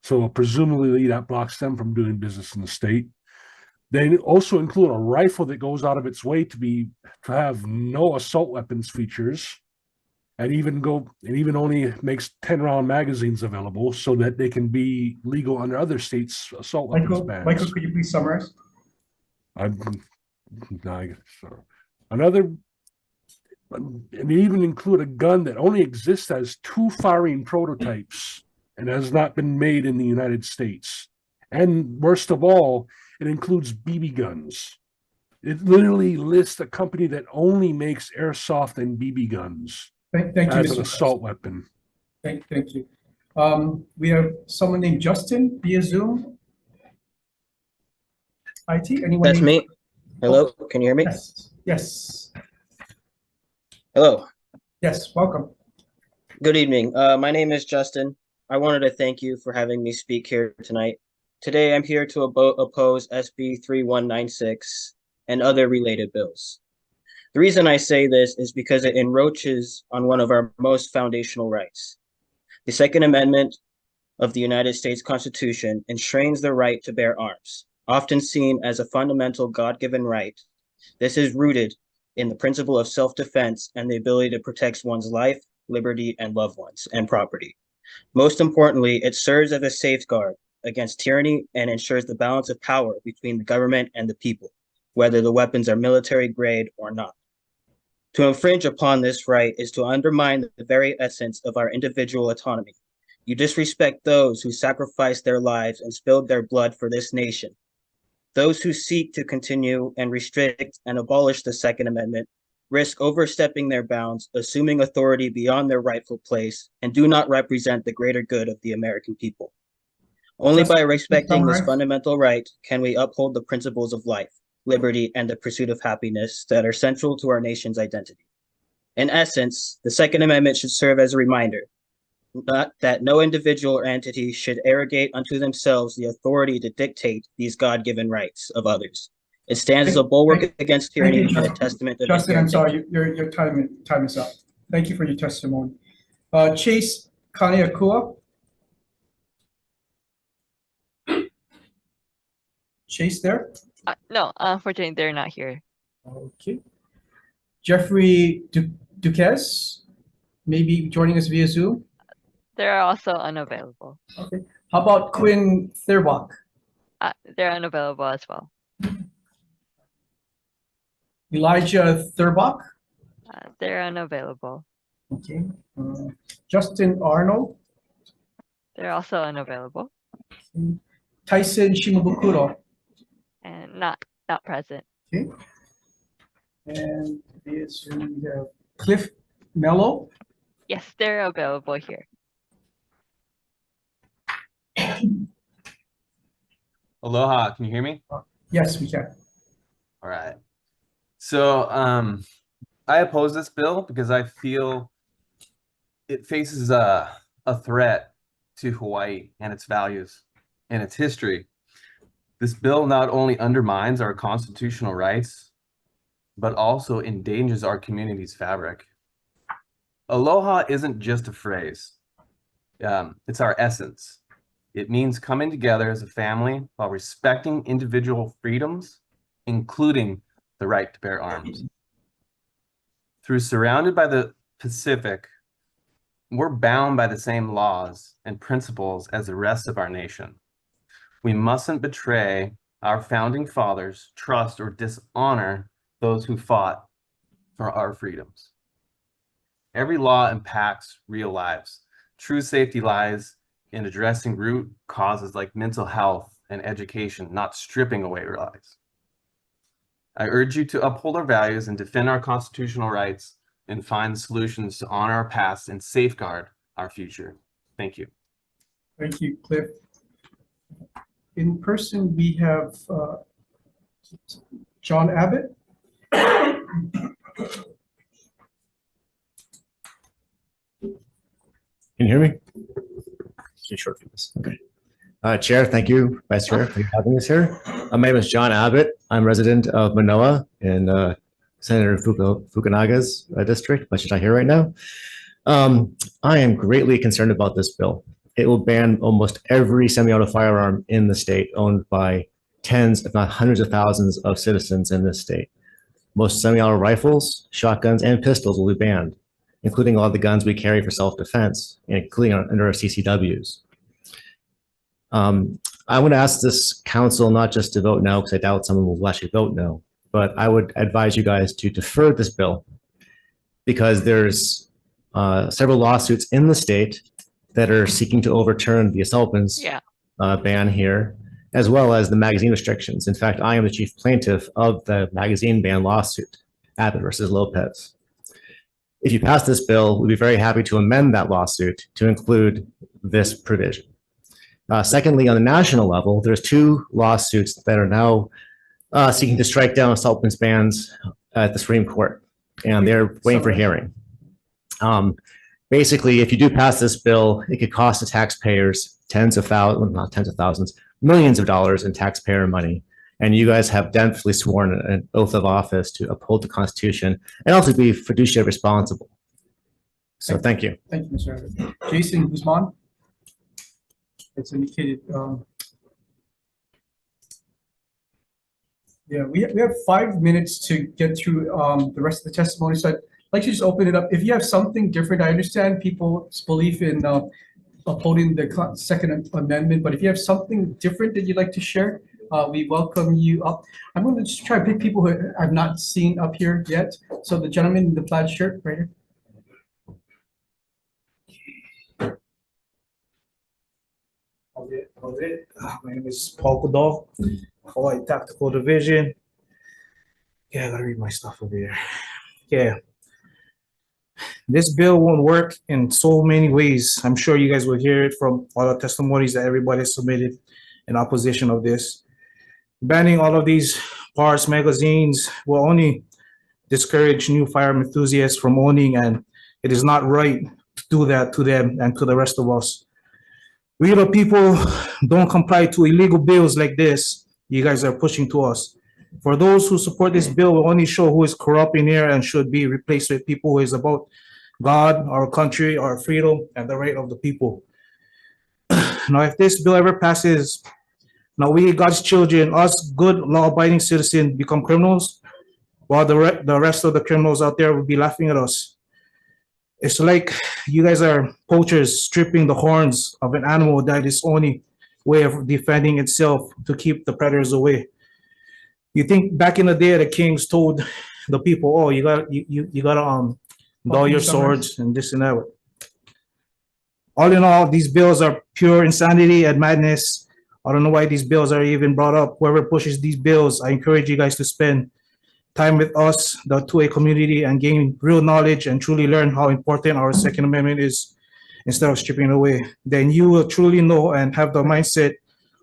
So presumably that blocks them from doing business in the state. They also include a rifle that goes out of its way to have no assault weapons features, and even only makes 10-round magazines available so that they can be legal under other states' assault weapons bans. Michael, could you please summarize? And they even include a gun that only exists as 2 firing prototypes and has not been made in the United States. And worst of all, it includes BB guns. It literally lists a company that only makes airsoft and BB guns Thank you, as Mr. an assault weapon. Thank you. We have someone named Justin via Zoom. IT, anyone? That's named- me. Hello, can you hear me? Yes. Hello. Yes, welcome. Good evening. My name is Justin. I wanted to thank you for having me speak here tonight. Today, I'm here to oppose SB 3196 and other related bills. The reason I say this is because it encroaches on one of our most foundational rights. The Second Amendment of the United States Constitution enshrines the right to bear arms, often seen as a fundamental God-given right. This is rooted in the principle of self-defense and the ability to protect one's life, liberty, and loved ones and property. Most importantly, it serves as a safeguard against tyranny and ensures the balance of power between the government and the people, whether the weapons are military grade or not. To infringe upon this right is to undermine the very essence of our individual autonomy. You disrespect those who sacrificed their lives and spilled their blood for this nation. Those who seek to continue and restrict and abolish the Second Amendment risk overstepping their bounds, assuming authority beyond their rightful place, and do not represent the greater good of the American people. Only by respecting this fundamental right can we uphold the principles of life, liberty, and the pursuit of happiness that are central to our nation's identity. In essence, the Second Amendment should serve as a reminder that no individual or entity should arrogate unto themselves the authority to dictate these God-given rights of others. It stands as a bulwark against tyranny and a testament to Justin, I'm sorry, your time is up. Thank you for your testimony. Chase Kaneakua. Chase there? No, unfortunately, they're not here. Okay. Jeffrey Duquesne, maybe joining us via Zoom. They're also unavailable. Okay. How about Quinn Thurbach? They're unavailable as well. Elijah Thurbach? They're unavailable. Okay. Justin Arnold? They're also unavailable. Tyson Shimabukuro? And not present. Okay. And via Zoom, we have Cliff Mello? Yes, they're available here. Aloha, can you hear me? Yes, we can. All right. So I oppose this bill because I feel it faces a threat to Hawaii and its values and its history. This bill not only undermines our constitutional rights, but also endangers our community's fabric. Aloha isn't just a phrase. It's our essence. It means coming together as a family while respecting individual freedoms, including the right to bear arms. Through surrounded by the Pacific, we're bound by the same laws and principles as the rest of our nation. We mustn't betray our founding fathers, trust or dishonor those who fought for our freedoms. Every law impacts real lives. True safety lies in addressing root causes like mental health and education, not stripping away lives. I urge you to uphold our values and defend our constitutional rights and find solutions to honor our past and safeguard our future. Thank you. Thank you, Cliff. In person, we have John Abbott. Can you hear me? Too short for this. Okay. Chair, thank you. Vice Chair, for having us here. My name is John Abbott. I'm resident of Manoa in Senator Fukunaga's district, which is not here right now. I am greatly concerned about this bill. It will ban almost every semi-auto firearm in the state owned by tens, if not hundreds of thousands of citizens in this state. Most semi-auto rifles, shotguns, and pistols will be banned, including all the guns we carry for self-defense, including under our CCWs. I would ask this council not just to vote no, because I doubt someone will actually vote no, but I would advise you guys to defer this bill because there's several lawsuits in the state that are seeking to overturn the assault weapons ban here, as well as the magazine restrictions. In fact, I am the chief plaintiff of the magazine ban lawsuit, Abbott versus Lopez. If you pass this bill, we'd be very happy to amend that lawsuit to include this provision. Secondly, on the national level, there's two lawsuits that are now seeking to strike down assault weapons bans at the Supreme Court, and they're waiting for hearing. Basically, if you do pass this bill, it could cost the taxpayers tens of thousands, well, not tens of thousands, millions of dollars in taxpayer money. And you guys have definitely sworn an oath of office to uphold the Constitution and also be fiduciary responsible. So thank you. Thank you, Mr. Abbott. Jason Guzman? It's indicated. Yeah, we have 5 minutes to get through the rest of the testimony. So I'd like to just open it up. If you have something different, I understand people's belief in upholding the Second Amendment, but if you have something different that you'd like to share, we welcome you up. I'm going to just try to pick people who I've not seen up here yet. So the gentleman in the plaid shirt right here. My name is Paul Goodall, Hawaii Tactical Division. Yeah, I gotta read my stuff over here. Yeah. This bill won't work in so many ways. I'm sure you guys will hear it from all the testimonies that everybody submitted in opposition of this. Banning all of these parts, magazines will only discourage new firearm enthusiasts from owning, and it is not right to do that to them and to the rest of us. We the people don't comply to illegal bills like this you guys are pushing to us. For those who support this bill, will only show who is corrupt in here and should be replaced with people who is about God, our country, our freedom, and the right of the people. Now, if this bill ever passes, now we, God's children, us good law-abiding citizens, become criminals, while the rest of the criminals out there would be laughing at us. It's like you guys are poachers stripping the horns of an animal that is only way of defending itself to keep the predators away. You think back in the day, the kings told the people, "Oh, you gotta dull your swords and this and that." All in all, these bills are pure insanity and madness. I don't know why these bills are even brought up. Whoever pushes these bills, I encourage you guys to spend time with us, the 2A community, and gain real knowledge and truly learn how important our Second Amendment is instead of stripping it away. Then you will truly know and have the mindset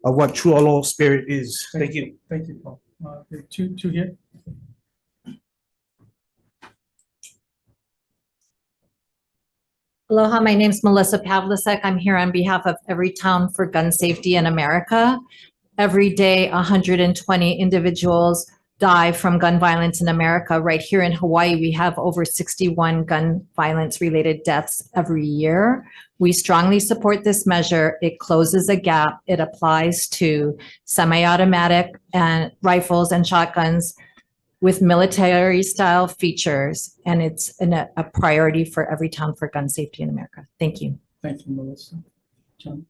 of what true law spirit is. Thank you. Thank you, Paul. Two here. Aloha, my name's Melissa Pavlicek. I'm here on behalf of Everytown for Gun Safety in America. Every day, 120 individuals die from gun violence in America. Right here in Hawaii, we have over 61 gun violence related deaths every year. We strongly support this measure. It closes a gap. It applies to semi-automatic and rifles and shotguns with military style features, and it's a priority for Everytown for Gun Safety in America. Thank you. Thank you, Melissa. John.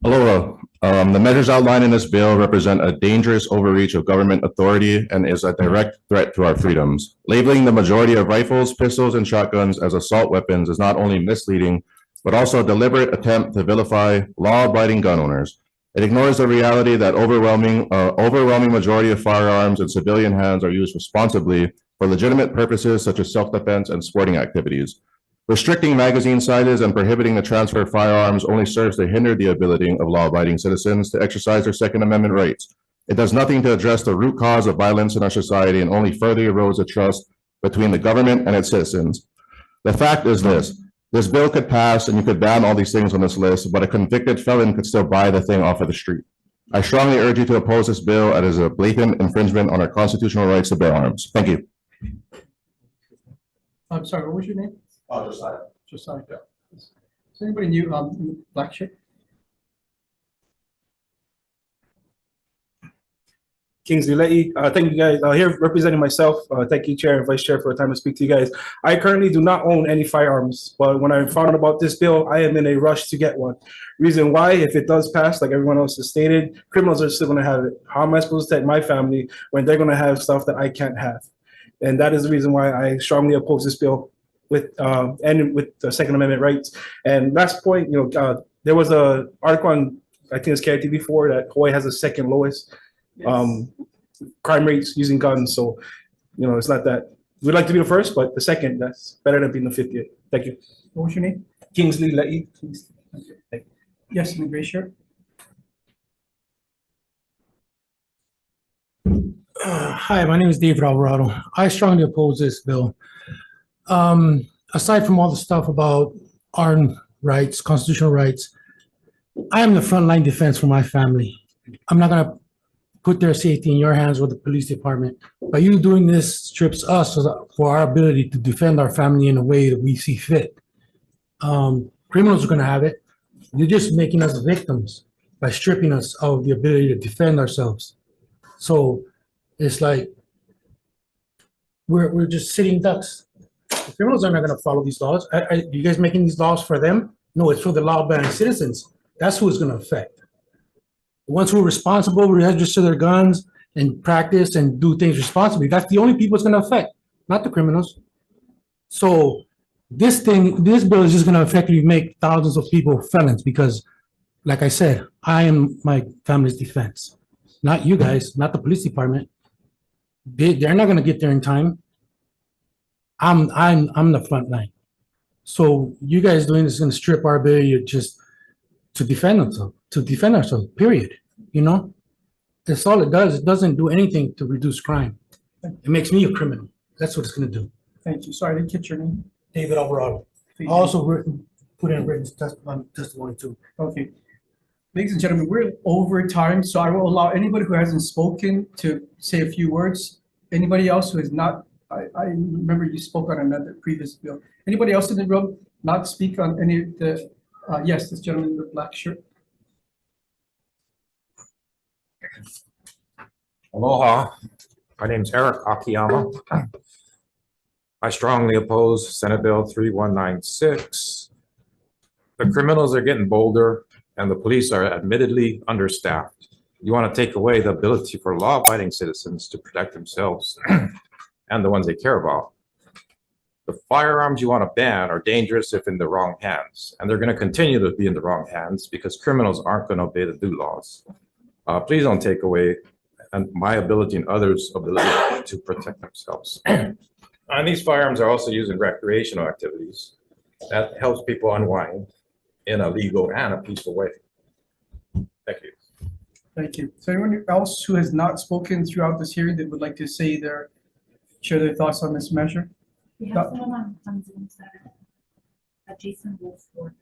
Aloha. The measures outlined in this bill represent a dangerous overreach of government authority and is a direct threat to our freedoms. Labeling the majority of rifles, pistols, and shotguns as assault weapons is not only misleading, but also a deliberate attempt to vilify law-abiding gun owners. It ignores the reality that overwhelming majority of firearms in civilian hands are used responsibly for legitimate purposes such as self-defense and sporting activities. Restricting magazine sizes and prohibiting the transfer of firearms only serves to hinder the ability of law-abiding citizens to exercise their Second Amendment rights. It does nothing to address the root cause of violence in our society and only further erodes the trust between the government and its citizens. The fact is this bill could pass and you could ban all these things on this list, but a convicted felon could still buy the thing off of the street. I strongly urge you to oppose this bill as it is a blatant infringement on our constitutional rights to bear arms. Thank you. I'm sorry, what was your name? Josiah. Josiah. Is anybody new, black shirt? Kingsley Leahy. Thank you guys. Here representing myself. Thank you, Chair and Vice Chair, for the time to speak to you guys. I currently do not own any firearms, but when I found out about this bill, I am in a rush to get one. Reason why, if it does pass, like everyone else has stated, criminals are still going to have it. How am I supposed to protect my family when they're going to have stuff that I can't have? And that is the reason why I strongly oppose this bill with the Second Amendment rights. And last point, there was a article on, I think it's KITV4, that Hawaii has the second lowest crime rates using guns. So, it's not that we'd like to be the first, but the second, that's better than being the 50th. Thank you. What was your name? Kingsley Leahy. Yes, in the gray shirt. Hi, my name is David Alvarado. I strongly oppose this bill. Aside from all the stuff about armed rights, constitutional rights, I am the frontline defense for my family. I'm not going to put their safety in your hands or the police department. By you doing this strips us for our ability to defend our family in a way that we see fit. Criminals are going to have it. You're just making us victims by stripping us of the ability to defend ourselves. So it's like we're just sitting ducks. The criminals are not going to follow these laws. Are you guys making these laws for them? No, it's for the law-abiding citizens. That's who it's going to affect. The ones who are responsible, register their guns and practice and do things responsibly. That's the only people it's going to affect, not the criminals. So this bill is just going to effectively make thousands of people felons because, like I said, I am my family's defense, not you guys, not the police department. They're not going to get there in time. I'm the front line. So you guys doing this is going to strip our ability to defend ourselves, period. That's all it does. It doesn't do anything to reduce crime. It makes me a criminal. That's what it's going to do. Thank you. Sorry, I didn't catch your name. David Alvarado. I also put in written testimony too. Okay. Ladies and gentlemen, we're over time, so I will allow anybody who hasn't spoken to say a few words. Anybody else who is not, I remember you spoke on another previous bill. Anybody else in the room not speak on any of the, yes, this gentleman in the black shirt. Aloha, my name's Eric Akiyama. I strongly oppose Senate Bill 3196. The criminals are getting bolder and the police are admittedly understaffed. You want to take away the ability for law-abiding citizens to protect themselves and the ones they care about. The firearms you want to ban are dangerous if in the wrong hands, and they're going to continue to be in the wrong hands because criminals aren't going to obey the new laws. Please don't take away my ability and others' ability to protect themselves. And these firearms are also used in recreational activities. That helps people unwind in a legal and a peaceful way. Thank you. Thank you. So anyone else who has not spoken throughout this hearing that would like to share their thoughts on this measure? We have someone on Zoom, Jason Wolford.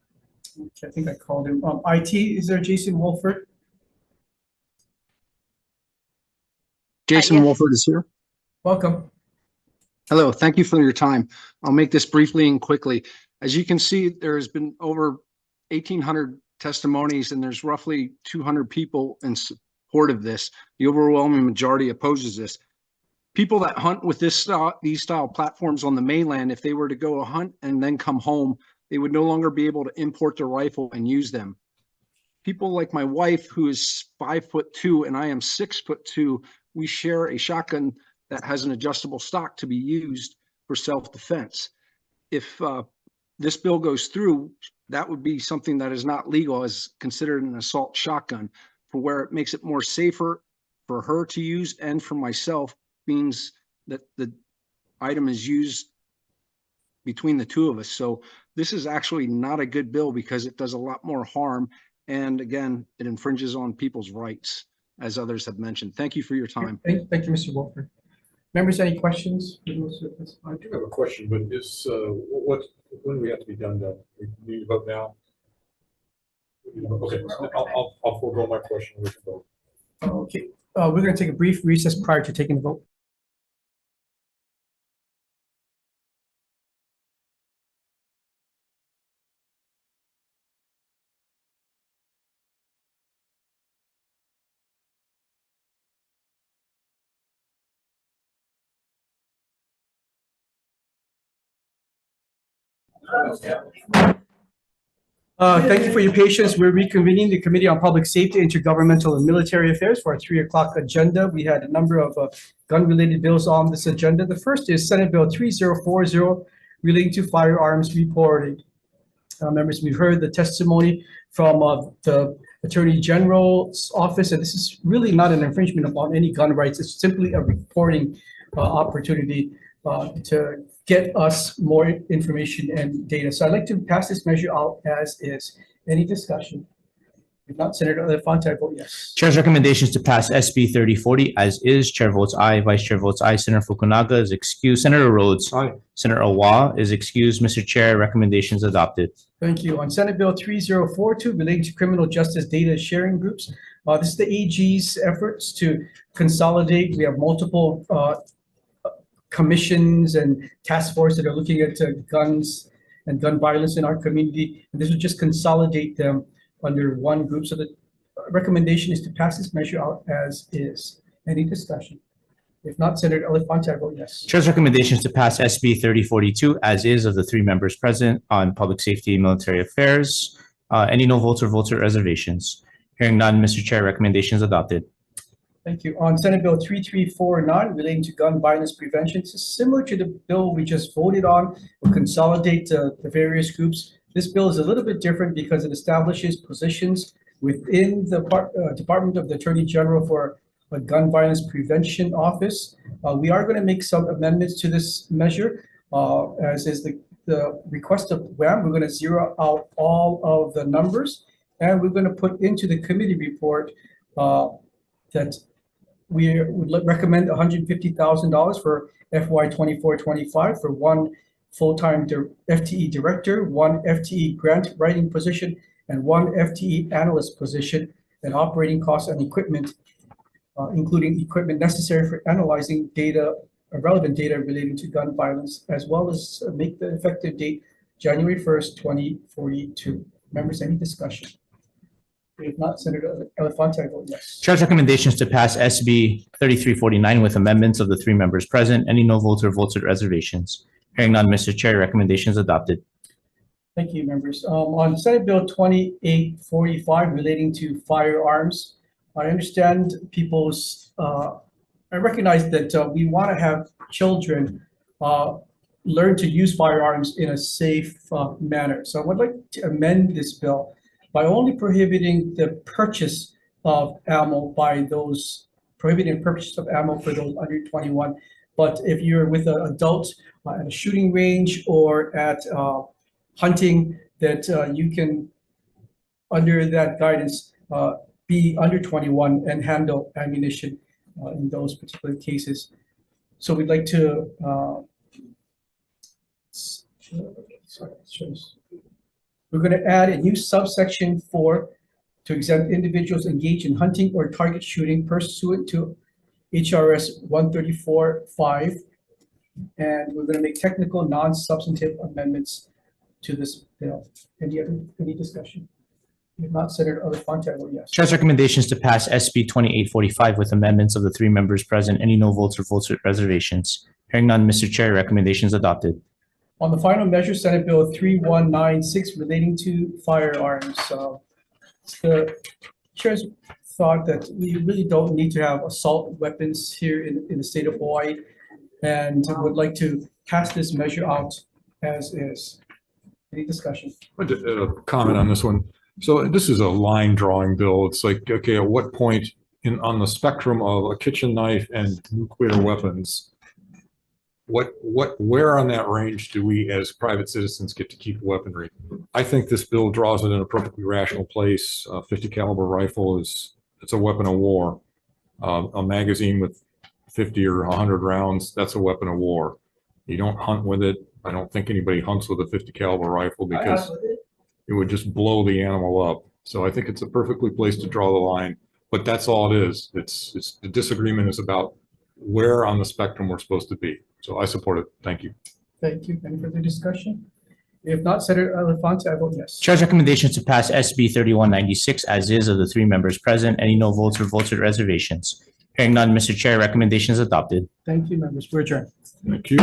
Okay, I think I called him. IT, is there Jason Wolford? Jason Wolford is here. Welcome. Hello, thank you for your time. I'll make this briefly and quickly. As you can see, there has been over 1,800 testimonies and there's roughly 200 people in support of this. The overwhelming majority opposes this. People that hunt with these style platforms on the mainland, if they were to go hunt and then come home, they would no longer be able to import their rifle and use them. People like my wife, who is 5'2" and I am 6'2", we share a shotgun that has an adjustable stock to be used for self-defense. If this bill goes through, that would be something that is not legal as considered an assault shotgun, for where it makes it more safer for her to use and for myself, means that the item is used between the two of us. So this is actually not a good bill because it does a lot more harm. And again, it infringes on people's rights, as others have mentioned. Thank you for your time. Thank you, Mr. Wolford. Members, any questions? I do have a question, but is when do we have to be done? We need to vote now. Okay, I'll forego my question. We can vote. Okay, we're going to take a brief recess prior to taking the vote. Thank you for your patience. We're reconvening the Committee on Public Safety, Intergovernmental and Military Affairs for our 3 o'clock agenda. We had a number of gun-related bills on this agenda. The first is Senate Bill 3040 relating to firearms reporting. Members, we've heard the testimony from the Attorney General's office, and this is really not an infringement upon any gun rights. It's simply a reporting opportunity to get us more information and data. So I'd like to pass this measure out as is. Any discussion? If not, Senator Elefante, I vote yes. Chair's recommendations to pass SB 3040 as is. Chair votes aye. Vice Chair votes aye. Senator Fukunaga is excused. Senator Rhodes. Aye. Senator Awa is excused. Mr. Chair, recommendations adopted. Thank you. On Senate Bill 3042 relating to criminal justice data sharing groups, this is the AG's efforts to consolidate. We have multiple commissions and task force that are looking at guns and gun violence in our community. And this would just consolidate them under one group. So the recommendation is to pass this measure out as is. Any discussion? If not, Senator Elefante, I vote yes. Chair's recommendations to pass SB 3042 as is of the 3 members present on public safety and military affairs. Any no votes or votes or reservations? Hearing none, Mr. Chair, recommendations adopted. Thank you. On Senate Bill 3349 relating to gun violence prevention, this is similar to the bill we just voted on. We'll consolidate the various groups. This bill is a little bit different because it establishes positions within the Department of the Attorney General for a gun violence prevention office. We are going to make some amendments to this measure, as is the request of WHAM. We're going to zero out all of the numbers, and we're going to put into the committee report that we would recommend $150,000 for FY 24-25 for 1 full-time FTE director, 1 FTE grant writing position, and 1 FTE analyst position, and operating costs and equipment, including equipment necessary for analyzing data, relevant data relating to gun violence, as well as make the effective date January 1st, 2042. Members, any discussion? If not, Senator Elafante, I vote yes. Chair's recommendations to pass SB 3349 with amendments of the three members present. Any no votes or votes with reservations? Hearing none, Mr. Chair, recommendations adopted. Thank you, members. On Senate Bill 2845 relating to firearms, I understand I recognize that we want to have children learn to use firearms in a safe manner. So I would like to amend this bill by only prohibiting the purchase of ammo by those, prohibiting purchase of ammo for those under 21. But if you're with an adult at a shooting range or at hunting, that you can, under that guidance, be under 21 and handle ammunition in those particular cases. So we'd like to, we're going to add a new subsection 4 to exempt individuals engaged in hunting or target shooting pursuant to HRS 134.5. And we're going to make technical, non-substantive amendments to this bill. Any discussion? If not, Senator Elafante, I vote yes. Chair's recommendations to pass SB 2845 with amendments of the three members present. Any no votes or votes with reservations? Hearing none, Mr. Chair, recommendations adopted. On the final measure, Senate Bill 3196 relating to firearms. The chair's thought that we really don't need to have assault weapons here in the state of Hawaii, and would like to pass this measure out as is. Any discussion? A comment on this one. So this is a line drawing bill. It's like, okay, at what point on the spectrum of a kitchen knife and nuclear weapons, where on that range do we as private citizens get to keep weaponry? I think this bill draws it in a perfectly rational place. A 50 caliber rifle it's a weapon of war. A magazine with 50 or 100 rounds, that's a weapon of war. You don't hunt with it. I don't think anybody hunts with a 50 caliber rifle because it would just blow the animal up. So I think it's a perfectly place to draw the line, but that's all it is. It's the disagreement is about where on the spectrum we're supposed to be. So I support it. Thank you. Thank you. Any further discussion? If not, Senator Elafante, I vote yes. Chair's recommendations to pass SB 3196 as is of the three members present. Any no votes or votes with reservations? Hearing none, Mr. Chair, recommendations adopted. Thank you, members. We're adjourned. Thank you.